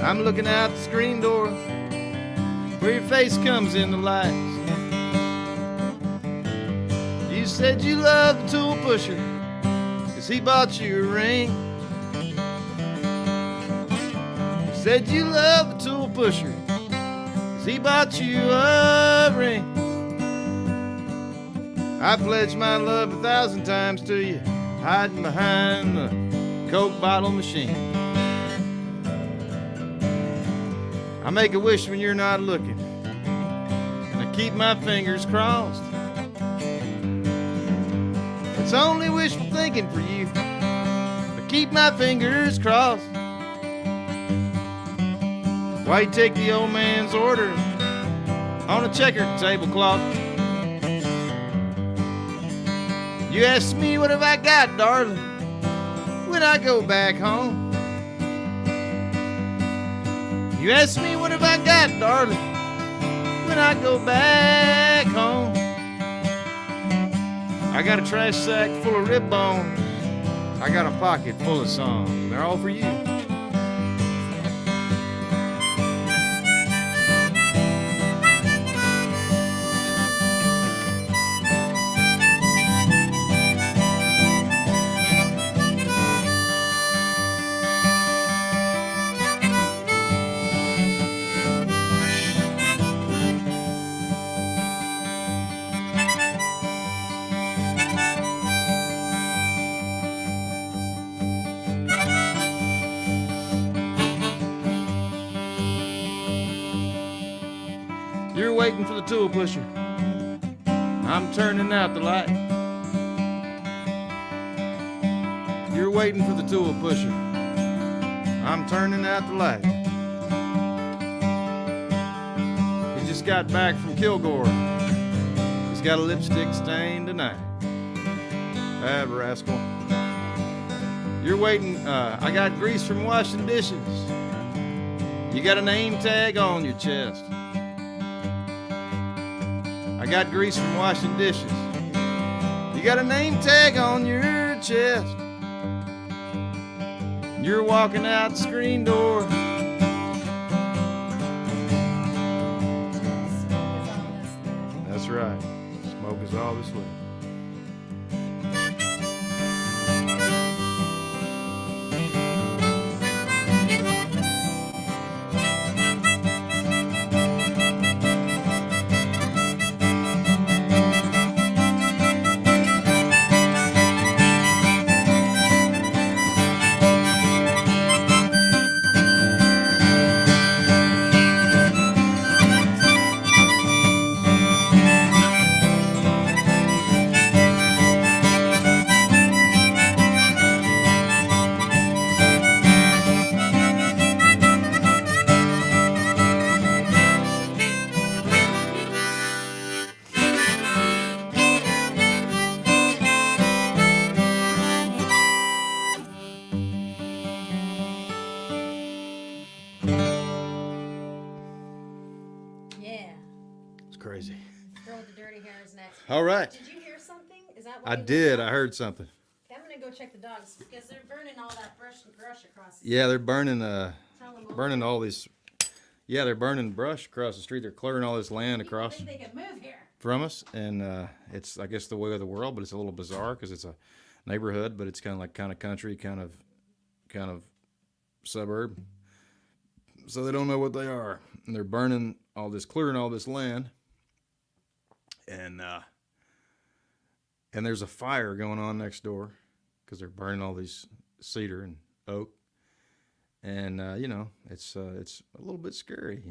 I'm looking out the screen door where your face comes in the lights. You said you loved the tool pusher 'cause he bought you a ring. You said you loved the tool pusher 'cause he bought you a ring. I pledged my love 1,000 times to you, hiding behind the Coke bottle machine. I make a wish when you're not looking, and I keep my fingers crossed. It's only wishful thinking for you, but keep my fingers crossed. Why you take the old man's order on a checkered tablecloth? You ask me what have I got, darling, when I go back home. You ask me what have I got, darling, when I go back home. I got a trash sack full of rib bones. I got a pocket full of songs. They're all for you. You're waiting for the tool pusher. I'm turning out the light. You're waiting for the tool pusher. I'm turning out the light. He just got back from Kilgore. He's got a lipstick stain tonight. That rascal. You're waiting. I got grease from washing dishes. You got a name tag on your chest. I got grease from washing dishes. You got a name tag on your chest. You're walking out the screen door. That's right. Smoke is all that's left. Yeah. It's crazy. Girl with the dirty hair is next. All right. Did you hear something? Is that what I you did. heard? I heard something. Okay, I'm gonna go check the dogs because they're burning all that brush across the Yeah, they're burning Tell them burning all these. Yeah, they're burning brush across the street. They're clearing all this land People across think they can move here. from us, and it's I guess the way of the world, but it's a little bizarre because it's a neighborhood, but it's kind of country, kind of suburb. So they don't know what they are, and they're burning all this, clearing all this land, and there's a fire going on next door because they're burning all these cedar and oak, and it's a little bit scary.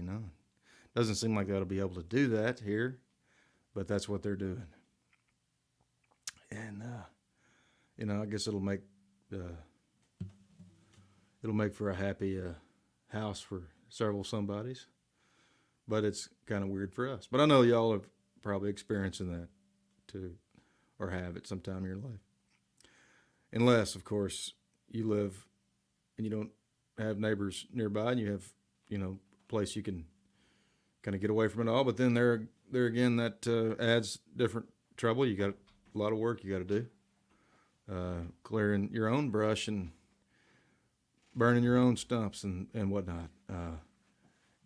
Doesn't seem like they'll be able to do that here, but that's what they're doing. And you know, I guess it'll make for a happy house for several somebodies. But it's kind of weird for us. But I know y'all are probably experiencing that too, or have at some time in your life. Unless, of course, you live and you don't have neighbors nearby, and you have, you know, a place you can kind of get away from it all. But then there again, that adds different trouble. You got a lot of work you got to do, clearing your own brush and burning your own stumps and whatnot.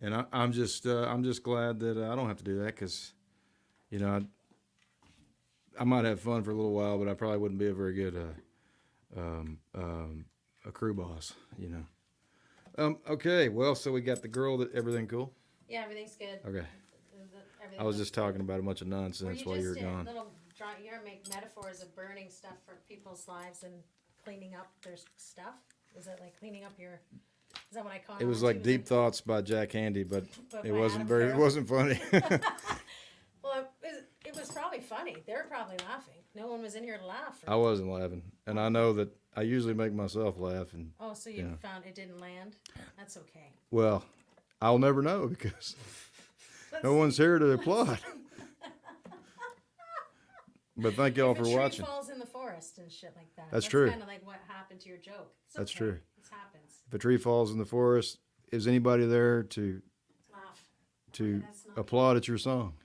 And I'm just glad that I don't have to do that, because, you know, I might have fun for a little while, but I probably wouldn't be a very good a crew boss, you know. Okay, well, so we got the girl. That everything cool? Yeah, everything's good. Okay. Everything I was just talking about a bunch of nonsense while you were gone. You're gonna make metaphors of burning stuff for people's lives and cleaning up their stuff. Is it like cleaning up your? Is that what I call it? It was like Deep Thoughts by Jack Handy, but it wasn't Adam it wasn't funny. Well, it was probably funny. They were probably laughing. No one was in here to laugh. I wasn't laughing, and I know that I usually make myself laugh. And oh, so you found it didn't land? That's okay. Well, I'll never know, because no one's here to applaud. But thank y'all for watching. If a tree falls in the forest and shit like that. That's true. Kind of like what happened to your joke. That's true. It happens. If a tree falls in the forest, is anybody there to Laugh. to applaud at your song?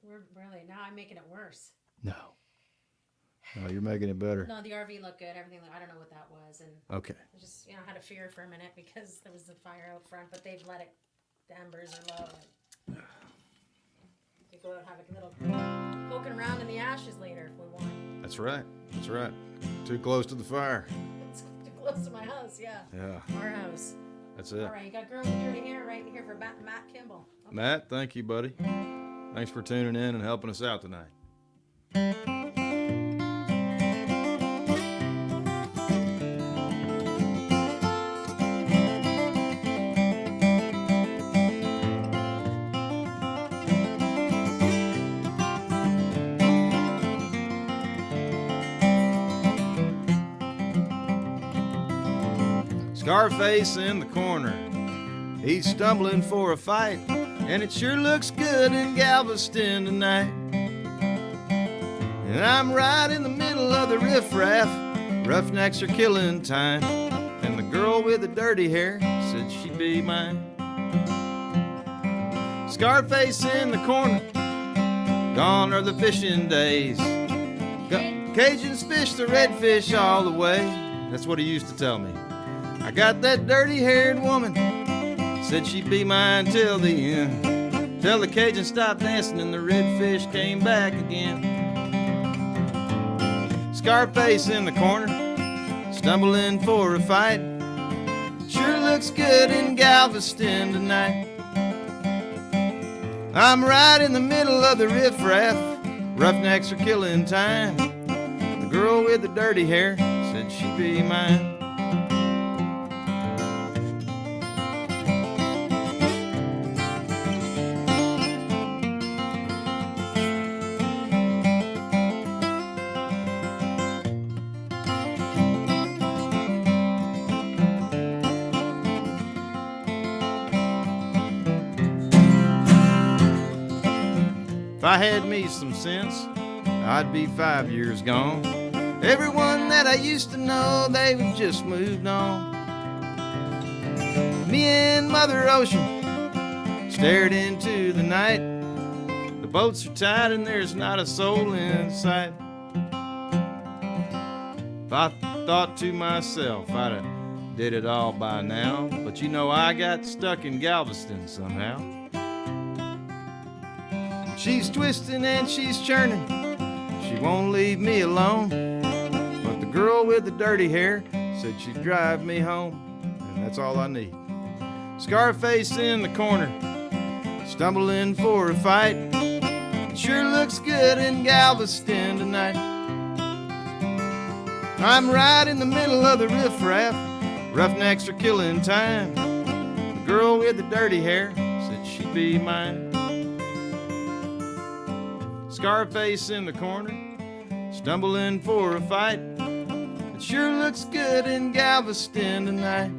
We're really, now I'm making it worse. No. No, you're making it better. No, the RV looked good. Everything, I don't know what that was, and Okay. I just, you know, had a fear for a minute because there was the fire out front, but they've let it. The embers are low. And we go out and have a little poking around in the ashes later if we want. That's right. That's right. Too close to the fire. It's too close to my house. Yeah. Yeah. Our house. That's it. All right, you got girl with dirty hair right here for Matt Kimball. Okay. Matt, thank you, buddy. Thanks for tuning in and helping us out tonight. Scarface in the corner, he's stumbling for a fight, and it sure looks good in Galveston tonight. And I'm right in the middle of the riffraff, roughnecks are killing time, and the girl with the dirty hair said she'd be mine. Scarface in the corner, gone are the fishing days. Cajuns fish the redfish all the way, that's what he used to tell me. I got that dirty-haired woman, said she'd be mine till the end, till the Cajun stopped dancing and the redfish came back again. Scarface in the corner, stumbling for a fight, sure looks good in Galveston tonight. I'm right in the middle of the riffraff, roughnecks are killing time. The girl with the dirty hair said she'd be mine. If I had me some sense, I'd be 5 years gone. Everyone that I used to know, they've just moved on. Me and Mother Ocean stared into the night. The boats are tied and there's not a soul in sight. If I thought to myself, I'd have did it all by now. But you know I got stuck in Galveston somehow. She's twisting and she's churning, she won't leave me alone. But the girl with the dirty hair said she'd drive me home, and that's all I need. Scarface in the corner, stumbling for a fight, it sure looks good in Galveston tonight. I'm right in the middle of the riffraff, roughnecks are killing time. The girl with the dirty hair said she'd be mine. Scarface in the corner, stumbling for a fight. It sure looks good in Galveston tonight.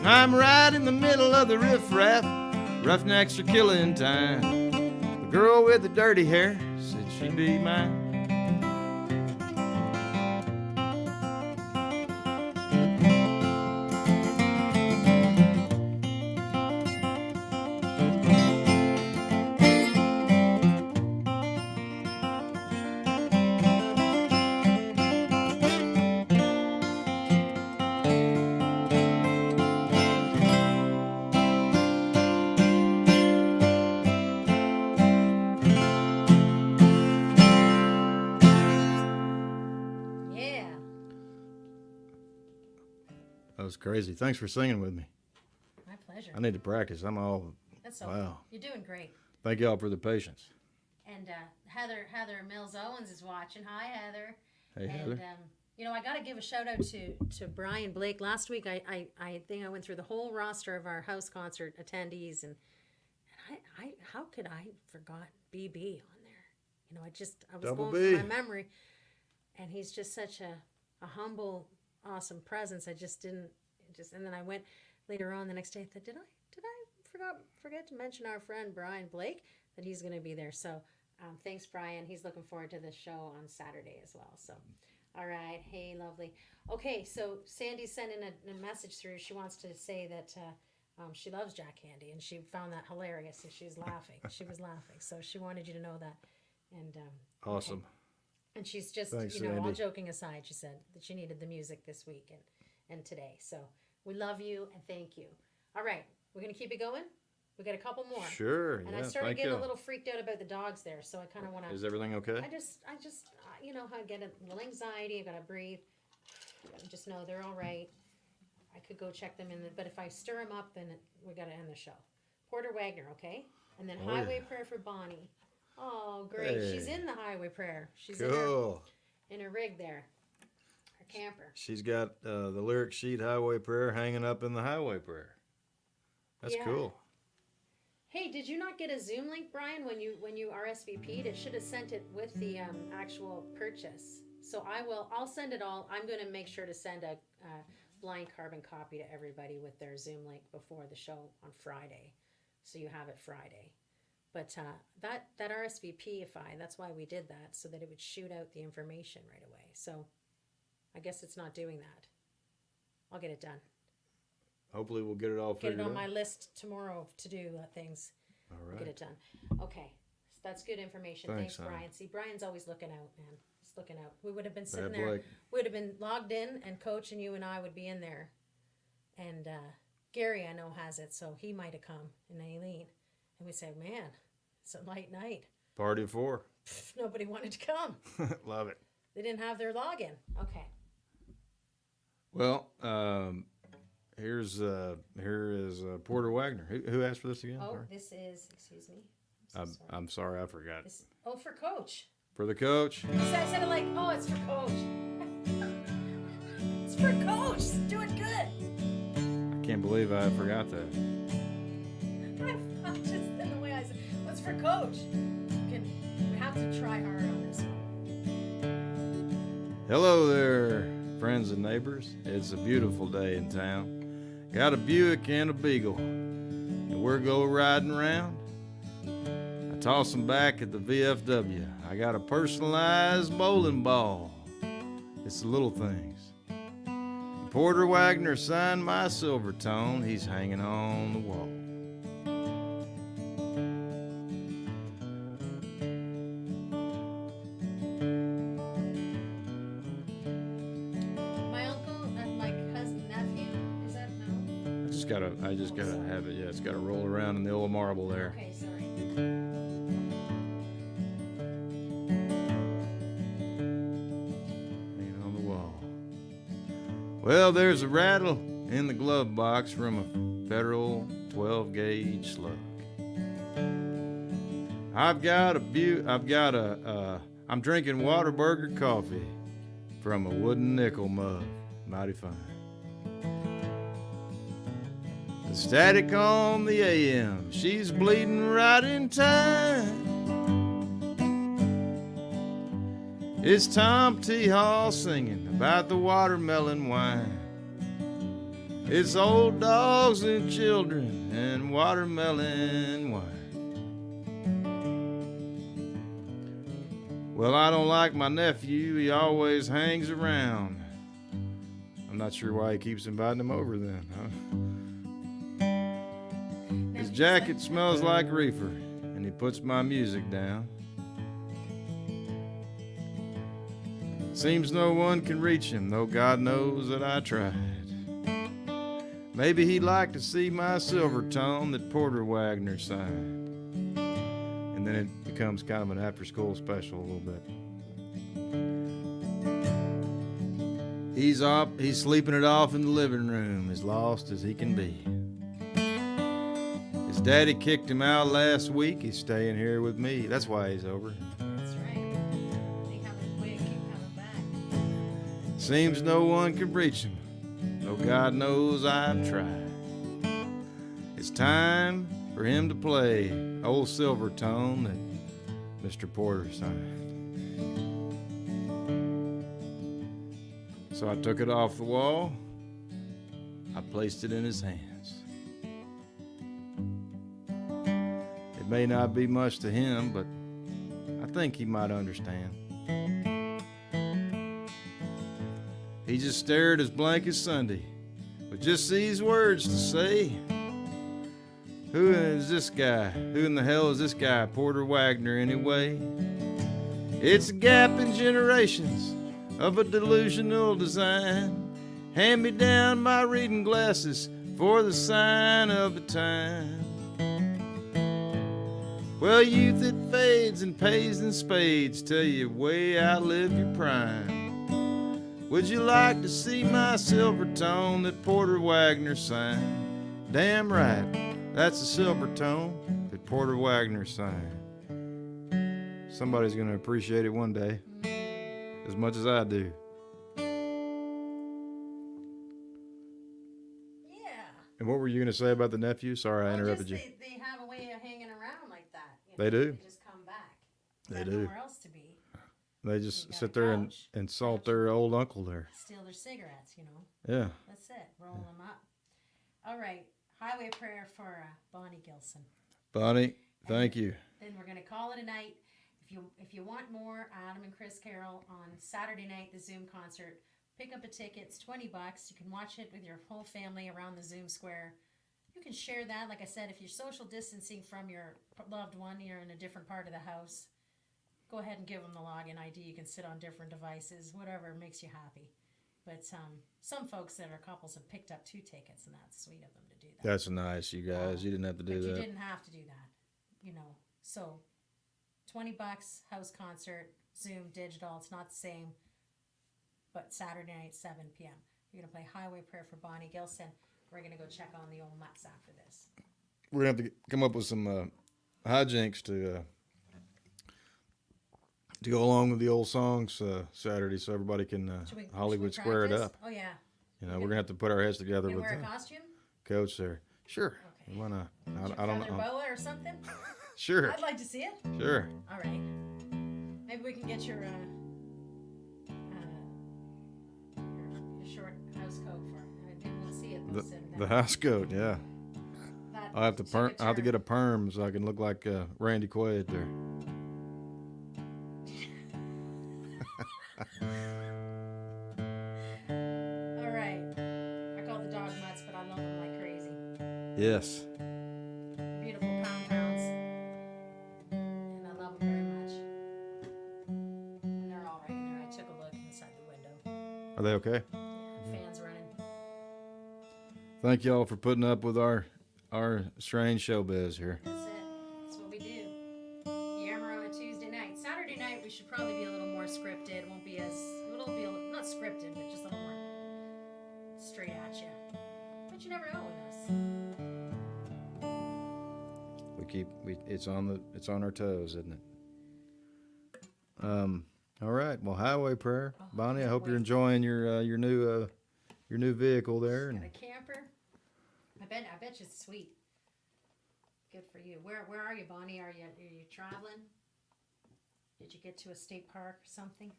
I'm right in the middle of the riffraff, roughnecks are killing time. The girl with the dirty hair said she'd be mine. Yeah. That was crazy. Thanks for singing with me. My pleasure. I need to practice. I'm all, That's so wow. You're doing great. Thank y'all for the patience. And Heather Mills Owens is watching. Hi, Heather. Hey, And Heather. you know, I got to give a shout out to Brian Blake. Last week, I think I went through the whole roster of our house concert attendees, and I how could I forgot BB on there? You know, I was Double going through B. my memory, and he's just such a humble, awesome presence. I just didn't and then I went later on the next day. I thought, did I forget to mention our friend Brian Blake, that he's going to be there? So thanks, Brian. He's looking forward to the show on Saturday as well. So, all right. Hey, lovely. Okay, so Sandy's sending a message through. She wants to say that she loves Jack Candy, and she found that hilarious, and she's laughing. She was laughing. So she wanted you to know that. And Awesome. okay. And she's just, Thanks, all Sandy. joking aside, she said that she needed the music this week and today. So we love you and thank you. All right, we're going to keep it going. We got a couple more. Sure. And yeah, I started thank getting you. a little freaked out about the dogs there, so I kind of want to. Is everything okay? I just, you know, I get a little anxiety. I gotta breathe. I just know they're all right. I could go check them but if I stir them up, then we gotta end the show. Porter Wagner, okay, and then Oh, Highway yeah. Prayer for Bonnie. Oh, great! She's Hey. in the Highway Prayer. She's Cool. in her rig there, her camper. She's got the lyric sheet Highway Prayer hanging up in the Highway Prayer. That's Yeah. cool. Hey, did you not get a Zoom link, Brian, when you RSVP'd? It should have sent it with the actual purchase. So I'll send it all. I'm going to make sure to send a blind carbon copy to everybody with their Zoom link before the show on Friday, so you have it Friday. But that RSVPify, that's why we did that, so that it would shoot out the information right away. So I guess it's not doing that. I'll get it done. Hopefully we'll get it all Get figured it on out. my list tomorrow to do things. All Get right. it done. Okay. So that's good information. Thanks, Thanks, hon. Brian. See, Brian's always looking out, man. He's looking out. We would have been sitting Bad there. Blake. We would have been logged in, and Coach and you and I would be in there. And Gary, I know, has it, so he might have come, and Aileen. And we say, man, it's a light night. Party of 4. Pff, nobody wanted to come. Love it. They didn't have their login. Okay. Well, here is Porter Wagner. Who asked for this again? Oh, Sorry. this is, excuse me. I'm so sorry. I'm sorry, I forgot. Oh, for Coach. For the coach. I said it like, oh, it's for Coach. It's for Coach. Do it good. I can't believe I forgot that. I'm just in the way I said, what's for Coach? We have to try hard on this one. Hello there, friends and neighbors. It's a beautiful day in town. Got a Buick and a Beagle, and we're go riding around. I toss them back at the VFW. I got a personalized bowling ball. It's the little things. Porter Wagner signed my silver tone. He's hanging on the wall. My uncle and my cousin nephew, is that no? I just gotta have it. Yeah, it's gotta roll around in the old marble there. Okay, sorry. Hanging on the wall. Well, there's a rattle in the glove box from a Federal 12-gauge slug. I'm drinking Whataburger coffee from a wooden nickel mug. Mighty fine. The static on the AM, she's bleeding right in time. It's Tom T. Hall singing about the watermelon wine. It's old dogs and children and watermelon wine. Well, I don't like my nephew. He always hangs around. I'm not sure why he keeps inviting him over then, huh? His jacket smells like reefer, and he puts my music down. Seems no one can reach him, though God knows that I tried. Maybe he'd like to see my silver tone that Porter Wagner signed. And then it becomes kind of an after-school special a little bit. He's sleeping it off in the living room, as lost as he can be. His daddy kicked him out last week. He's staying here with me. That's why he's over. That's right. They coming quick, keep coming back. Seems no one can reach him, though God knows I've tried. It's time for him to play old silver tone that Mr. Porter signed. So I took it off the wall. I placed it in his hands. It may not be much to him, but I think he might understand. He just stared as blank as Sunday, with just these words to say. Who is this guy? Who in the hell is this guy, Porter Wagner, anyway? It's a gap in generations of a delusional design. Hand me down my reading glasses for the sign of the time. Well, youth it fades and pays in spades till you way outlive your prime. Would you like to see my silver tone that Porter Wagner signed? Damn right. That's a silver tone that Porter Wagner signed. Somebody's going to appreciate it one day, as much as I do. Yeah. And what were you going to say about the nephew? Sorry, I interrupted you. They have a way of hanging around like that. They do. They just come back. They Got do. nowhere else to be. They just got sit a there and couch. insult their old uncle there. Steal their cigarettes, you know. Yeah. That's it. Roll them up. All right. Highway prayer for Bonnie Gilson. Bonnie, thank you. Then we're gonna call it a night. If you want more, Adam and Chris Carroll on Saturday night, the Zoom concert. Pick up a ticket. It's $20. You can watch it with your whole family around the Zoom square. You can share that. Like I said, if you're social distancing from your loved one, you're in a different part of the house. Go ahead and give them the login ID. You can sit on different devices, whatever makes you happy. But some folks that are couples have picked up 2 tickets, and that's sweet of them to do that. That's nice, you guys. You didn't have to do But that. you didn't have to do that, you know. So, $20 house concert, Zoom, digital. It's not the same. But Saturday night, 7 p.m. You're gonna play Highway Prayer for Bonnie Gilson. We're gonna go check on the old Mutts after this. We're going to have to come up with some hijinks to go along with the old songs Saturday, so everybody can Hollywood square it practice? up. Oh yeah. You know, we're gonna have to put our heads together You with wear a the costume? coach there. Sure. Okay. Why not? Did I don't feather know. boa or something? Sure. I'd like to see it. Sure. All right. Maybe we can get your short house coat for. Maybe we'll see it. The house coat, yeah. I'll have to I'll have to get a perm so I can look like Randy Quaid there. All right. I call the dog Mutts, but I love them like crazy. Yes. Beautiful pounds. And I love them very much. And they're all right in there. I took a look inside the window. Are they okay? Yeah, fans running. Thank y'all for putting up with our strange showbiz here. That's it. That's what we do. Yammer on a Tuesday night. Saturday night we should probably be a little more scripted. It won't be as it'll be not scripted, but just a little more straight at you. But you never know with us. It's on our toes, isn't it? All right. Well, highway prayer, Bonnie. I hope you're enjoying your new vehicle there. Got a camper. I bet you it's sweet. Good for you. Where are you, Bonnie? Are you traveling? Did you get to a state park or something?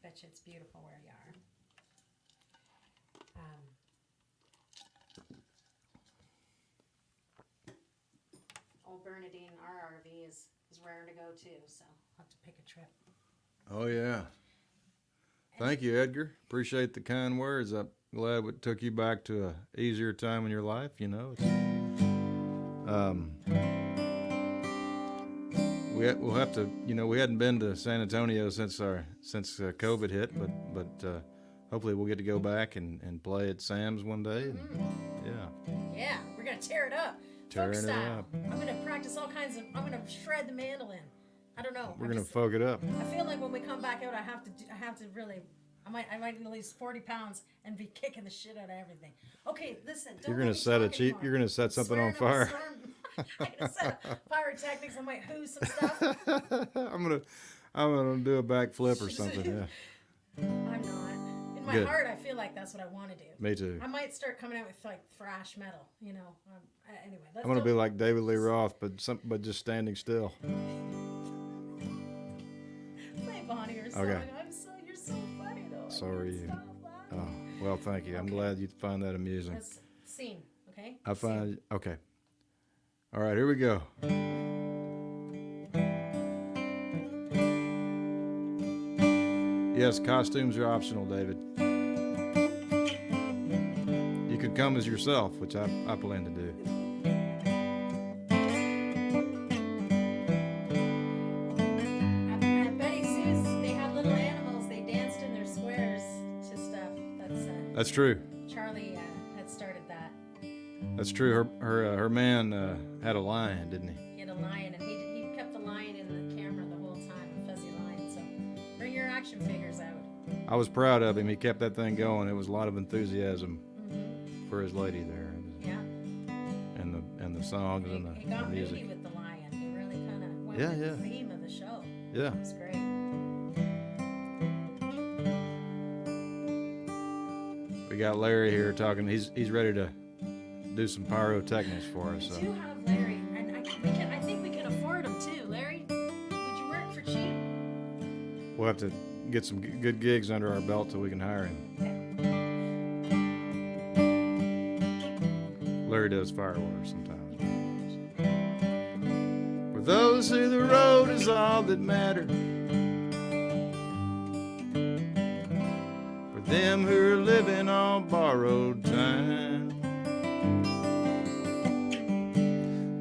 Bet you it's beautiful where you are. Old Bernadine, our RV is rare to go too, so I'll have to pick a trip. Oh yeah. Thank you, Edgar. Appreciate the kind words. I'm glad it took you back to a easier time in your life. You know, we'll have to. You know, we hadn't been to San Antonio since COVID hit, but hopefully we'll get to go back and play at Sam's one day. And, Yeah, we're gonna tear it up. Tearing folk it style. up. I'm gonna practice all kinds of. I'm gonna shred the mandolin. I don't know. We're gonna folk it up. I feel like when we come back out, I have to really. I might at least 40 pounds and be kicking the shit out of everything. Okay, listen. Don't You're gonna You're gonna set something on fire. I'm gonna set pyrotechnics. I might hoo some stuff. I'm gonna do a backflip or something. Yeah. I'm not. In my Good. heart, I feel like that's what I want to do. Me too. I might start coming out with like thrash metal. You know. Anyway, I'm gonna be like David Lee Roth, but just standing still. Play Bonnie or song. Okay. You're so funny though. So are you. Oh, well, thank you. I'm glad you find that amusing. Let's scene, okay? I find okay. All right, here we go. Yes, costumes are optional, David. You could come as yourself, which I plan to do. At Betty Sue's, they had little animals. They danced in their squares to stuff. That's true. Charlie had started that. That's true. Her man had a lion, didn't he? He had a lion, and he kept the lion in the camera the whole time, a fuzzy lion. So bring your action figures out. I was proud of him. He kept that thing going. It was a lot of enthusiasm for his lady there. Yeah. And the songs and He the got music. moody with the lion. He really kind of went Yeah, with yeah. the theme of the show. Yeah. It was great. We got Larry here talking. He's ready to do some pyrotechnics for us. We So. do have Larry, and I think we can afford him too. Larry, would you work for cheap? We'll have to get some good gigs under our belt till we can hire him. Larry does fireworks sometimes. For those who the road is all that matter. For them who are living on borrowed time.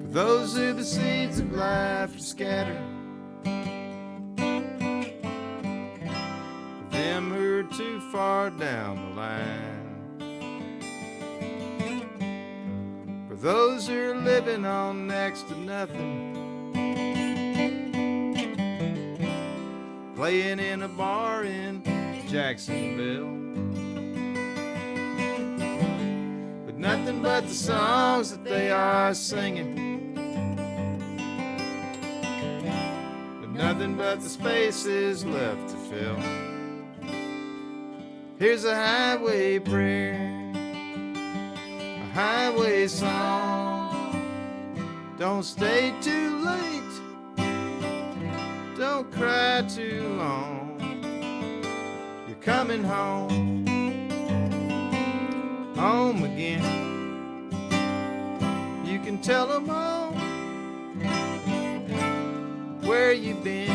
For those who the seeds of life are scattered. For them who are too far down the line. For those who are living on next to nothing. Playing in a bar in Jacksonville. With nothing but the songs that they are singing. With nothing but the spaces left to fill. Here's a highway prayer, a highway song. Don't stay too late, don't cry too long. You're coming home, home again. You can tell them all where you've been.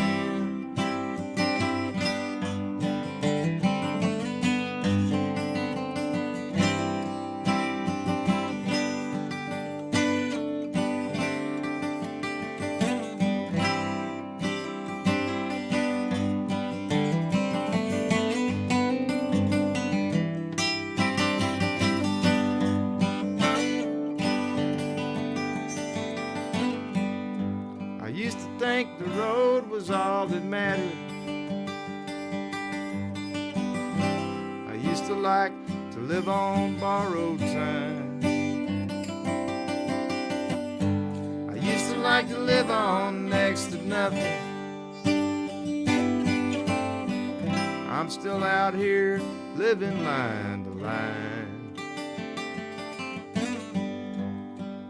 I used to think the road was all that mattered. I used to like to live on borrowed time. I used to like to live on next to nothing. I'm still out here living line to line.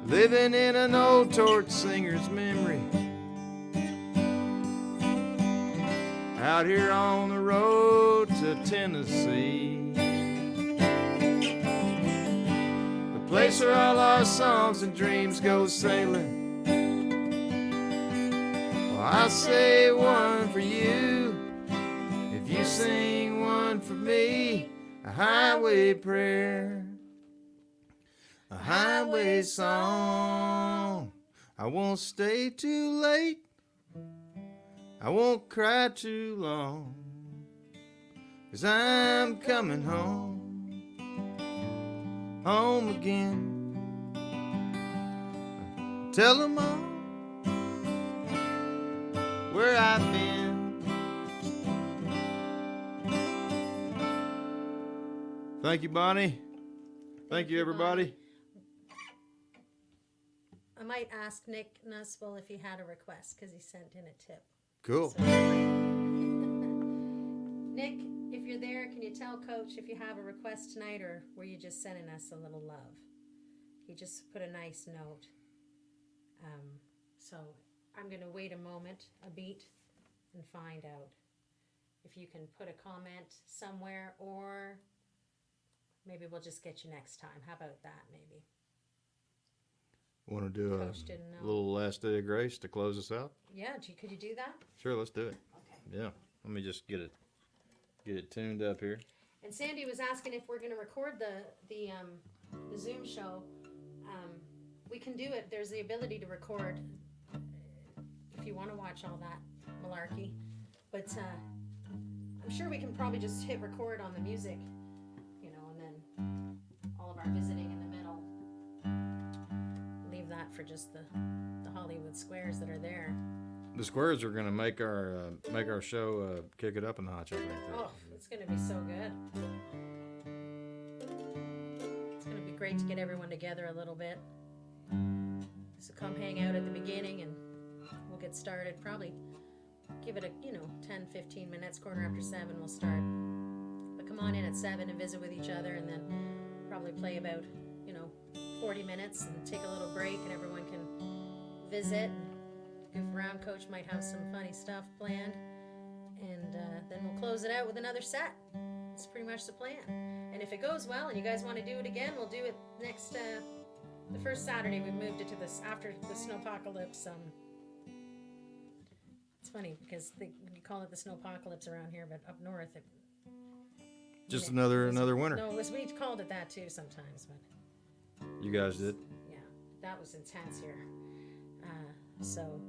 Living in an old torch singer's memory. out here on the road to Tennessee. The place where all our songs and dreams go sailing. Well, I say one for you, if you sing one for me, a highway prayer, a highway song. I won't stay too late, I won't cry too long, 'cause I'm coming home, home again. Tell them all where I've been. Thank you, Bonnie. Thank you, everybody. I might ask Nick Nussbaum if he had a request because he sent in a tip. Cool. So, Nick, if you're there, can you tell Coach if you have a request tonight, or were you just sending us a little love? He just put a nice note. So I'm going to wait a moment, a beat, and find out if you can put a comment somewhere, or maybe we'll just get you next time. How about that, maybe? Want to do Coach didn't know. a little last day of grace to close us out? Yeah, could you do that? Sure, let's do it. Okay. Yeah, let me just get it tuned up here. And Sandy was asking if we're going to record the Zoom show. We can do it. There's the ability to record if you want to watch all that malarkey. But I'm sure we can probably just hit record on the music, and then all of our visiting in the middle. Leave that for just the Hollywood squares that are there. The squares are gonna make our show kick it up a notch, I think. Oh, it's gonna be so good. It's gonna be great to get everyone together a little bit. So come hang out at the beginning and we'll get started. Probably give it a 10-15 minutes. 7:15 we'll start. But come on in at 7 and visit with each other, and then probably play about 40 minutes and take a little break, and everyone can visit and goof around. Coach might have some funny stuff planned, and then we'll close it out with another set. It's pretty much the plan. And if it goes well and you guys want to do it again, we'll do it next the first Saturday. We moved it to this after the snowpocalypse. It's funny because you call it the snowpocalypse around here, but up north Just another winter. No, we called it that too sometimes, but You guys did? yeah, that was intense here. So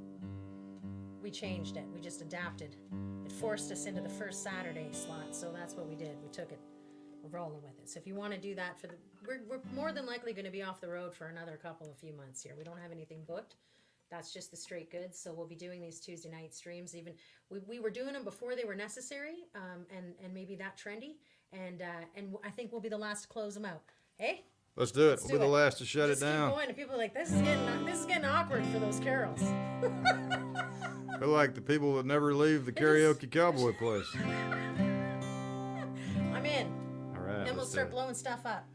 we changed it. We just adapted. It forced us into the first Saturday slot, so that's what we did. We took it. We're rolling with it. So if you want to do that we're more than likely going to be off the road for another few months here. We don't have anything booked. That's just the straight goods. So we'll be doing these Tuesday night streams. Even we were doing them before they were necessary, and maybe that trendy. And I think we'll be the last to close them out. Hey. Let's do it. Let's We'll do be the it. last to shut Just it keep down. going, and people are like, this is getting awkward for those carols. We're like the people that never leave the Karaoke Cowboy place. I'm in. All right. Then we'll let's do start it. blowing stuff up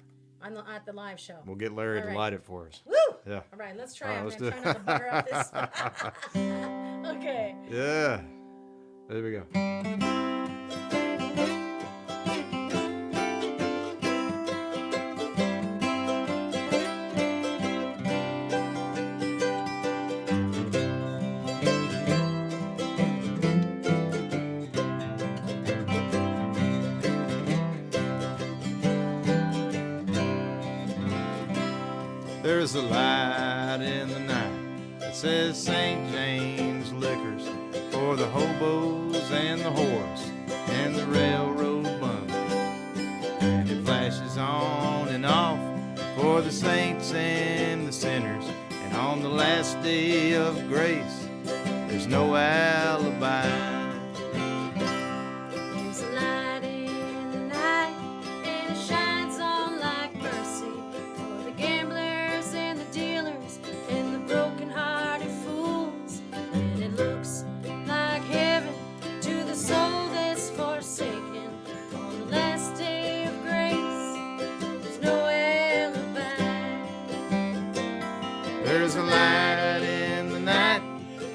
at the live show. We'll get Larry All to right. light it for us. Woo! Yeah. All right, let's try. All I'm right, going to let's try not to butter up this. Okay. Yeah. There we go. There's a light in the night that says St. James Liquors for the hobos and the horse and the railroad bum. And it flashes on and off for the saints and the sinners. And on the last day of grace, there's no alibi. There's a light in the night, and it shines on like mercy for the gamblers and the dealers and the broken-hearted fools. And it looks like heaven to the soul that's forsaken. On the last day of grace, there's no alibi. There's a light in the night,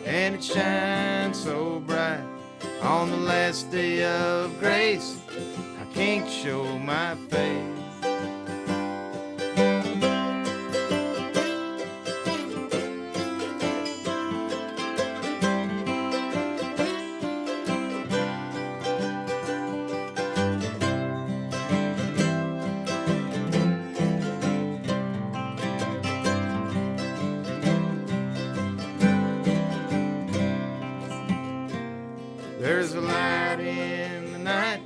and it shines so bright last day of grace, I can't show my face. There's a light in the night,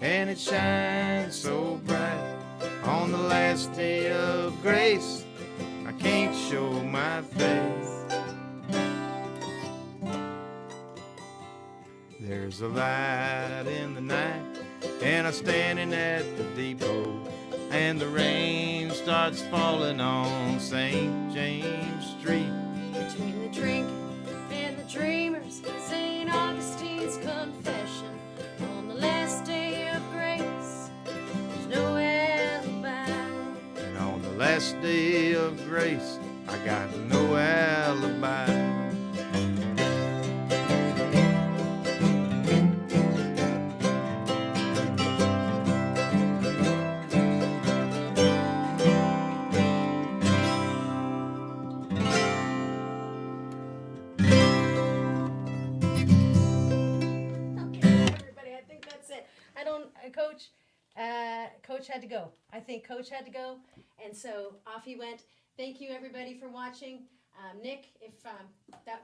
and it shines so bright. On the last day of grace, I can't show my face. There's a light in the night, and I'm standing at the depot, and the rain starts falling on St. James Street. Between the drink and the dreamers, St. Augustine's confession. On the last day of grace, there's no alibi. And on the last day of grace, I got no alibi. Coach had to go. I think Coach had to go, and so off he went. Thank you, everybody, for watching. Nick, if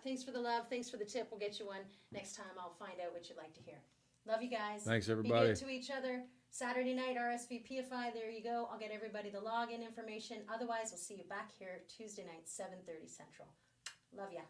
thanks for the love, thanks for the tip. We'll get you one next time. I'll find out what you'd like to hear. Love you guys. Thanks, Be everybody. good to each other. Saturday night, RSVPify. There you go. I'll get everybody the login information. Otherwise, we'll see you back here Tuesday night, 7:30 Central. Love ya.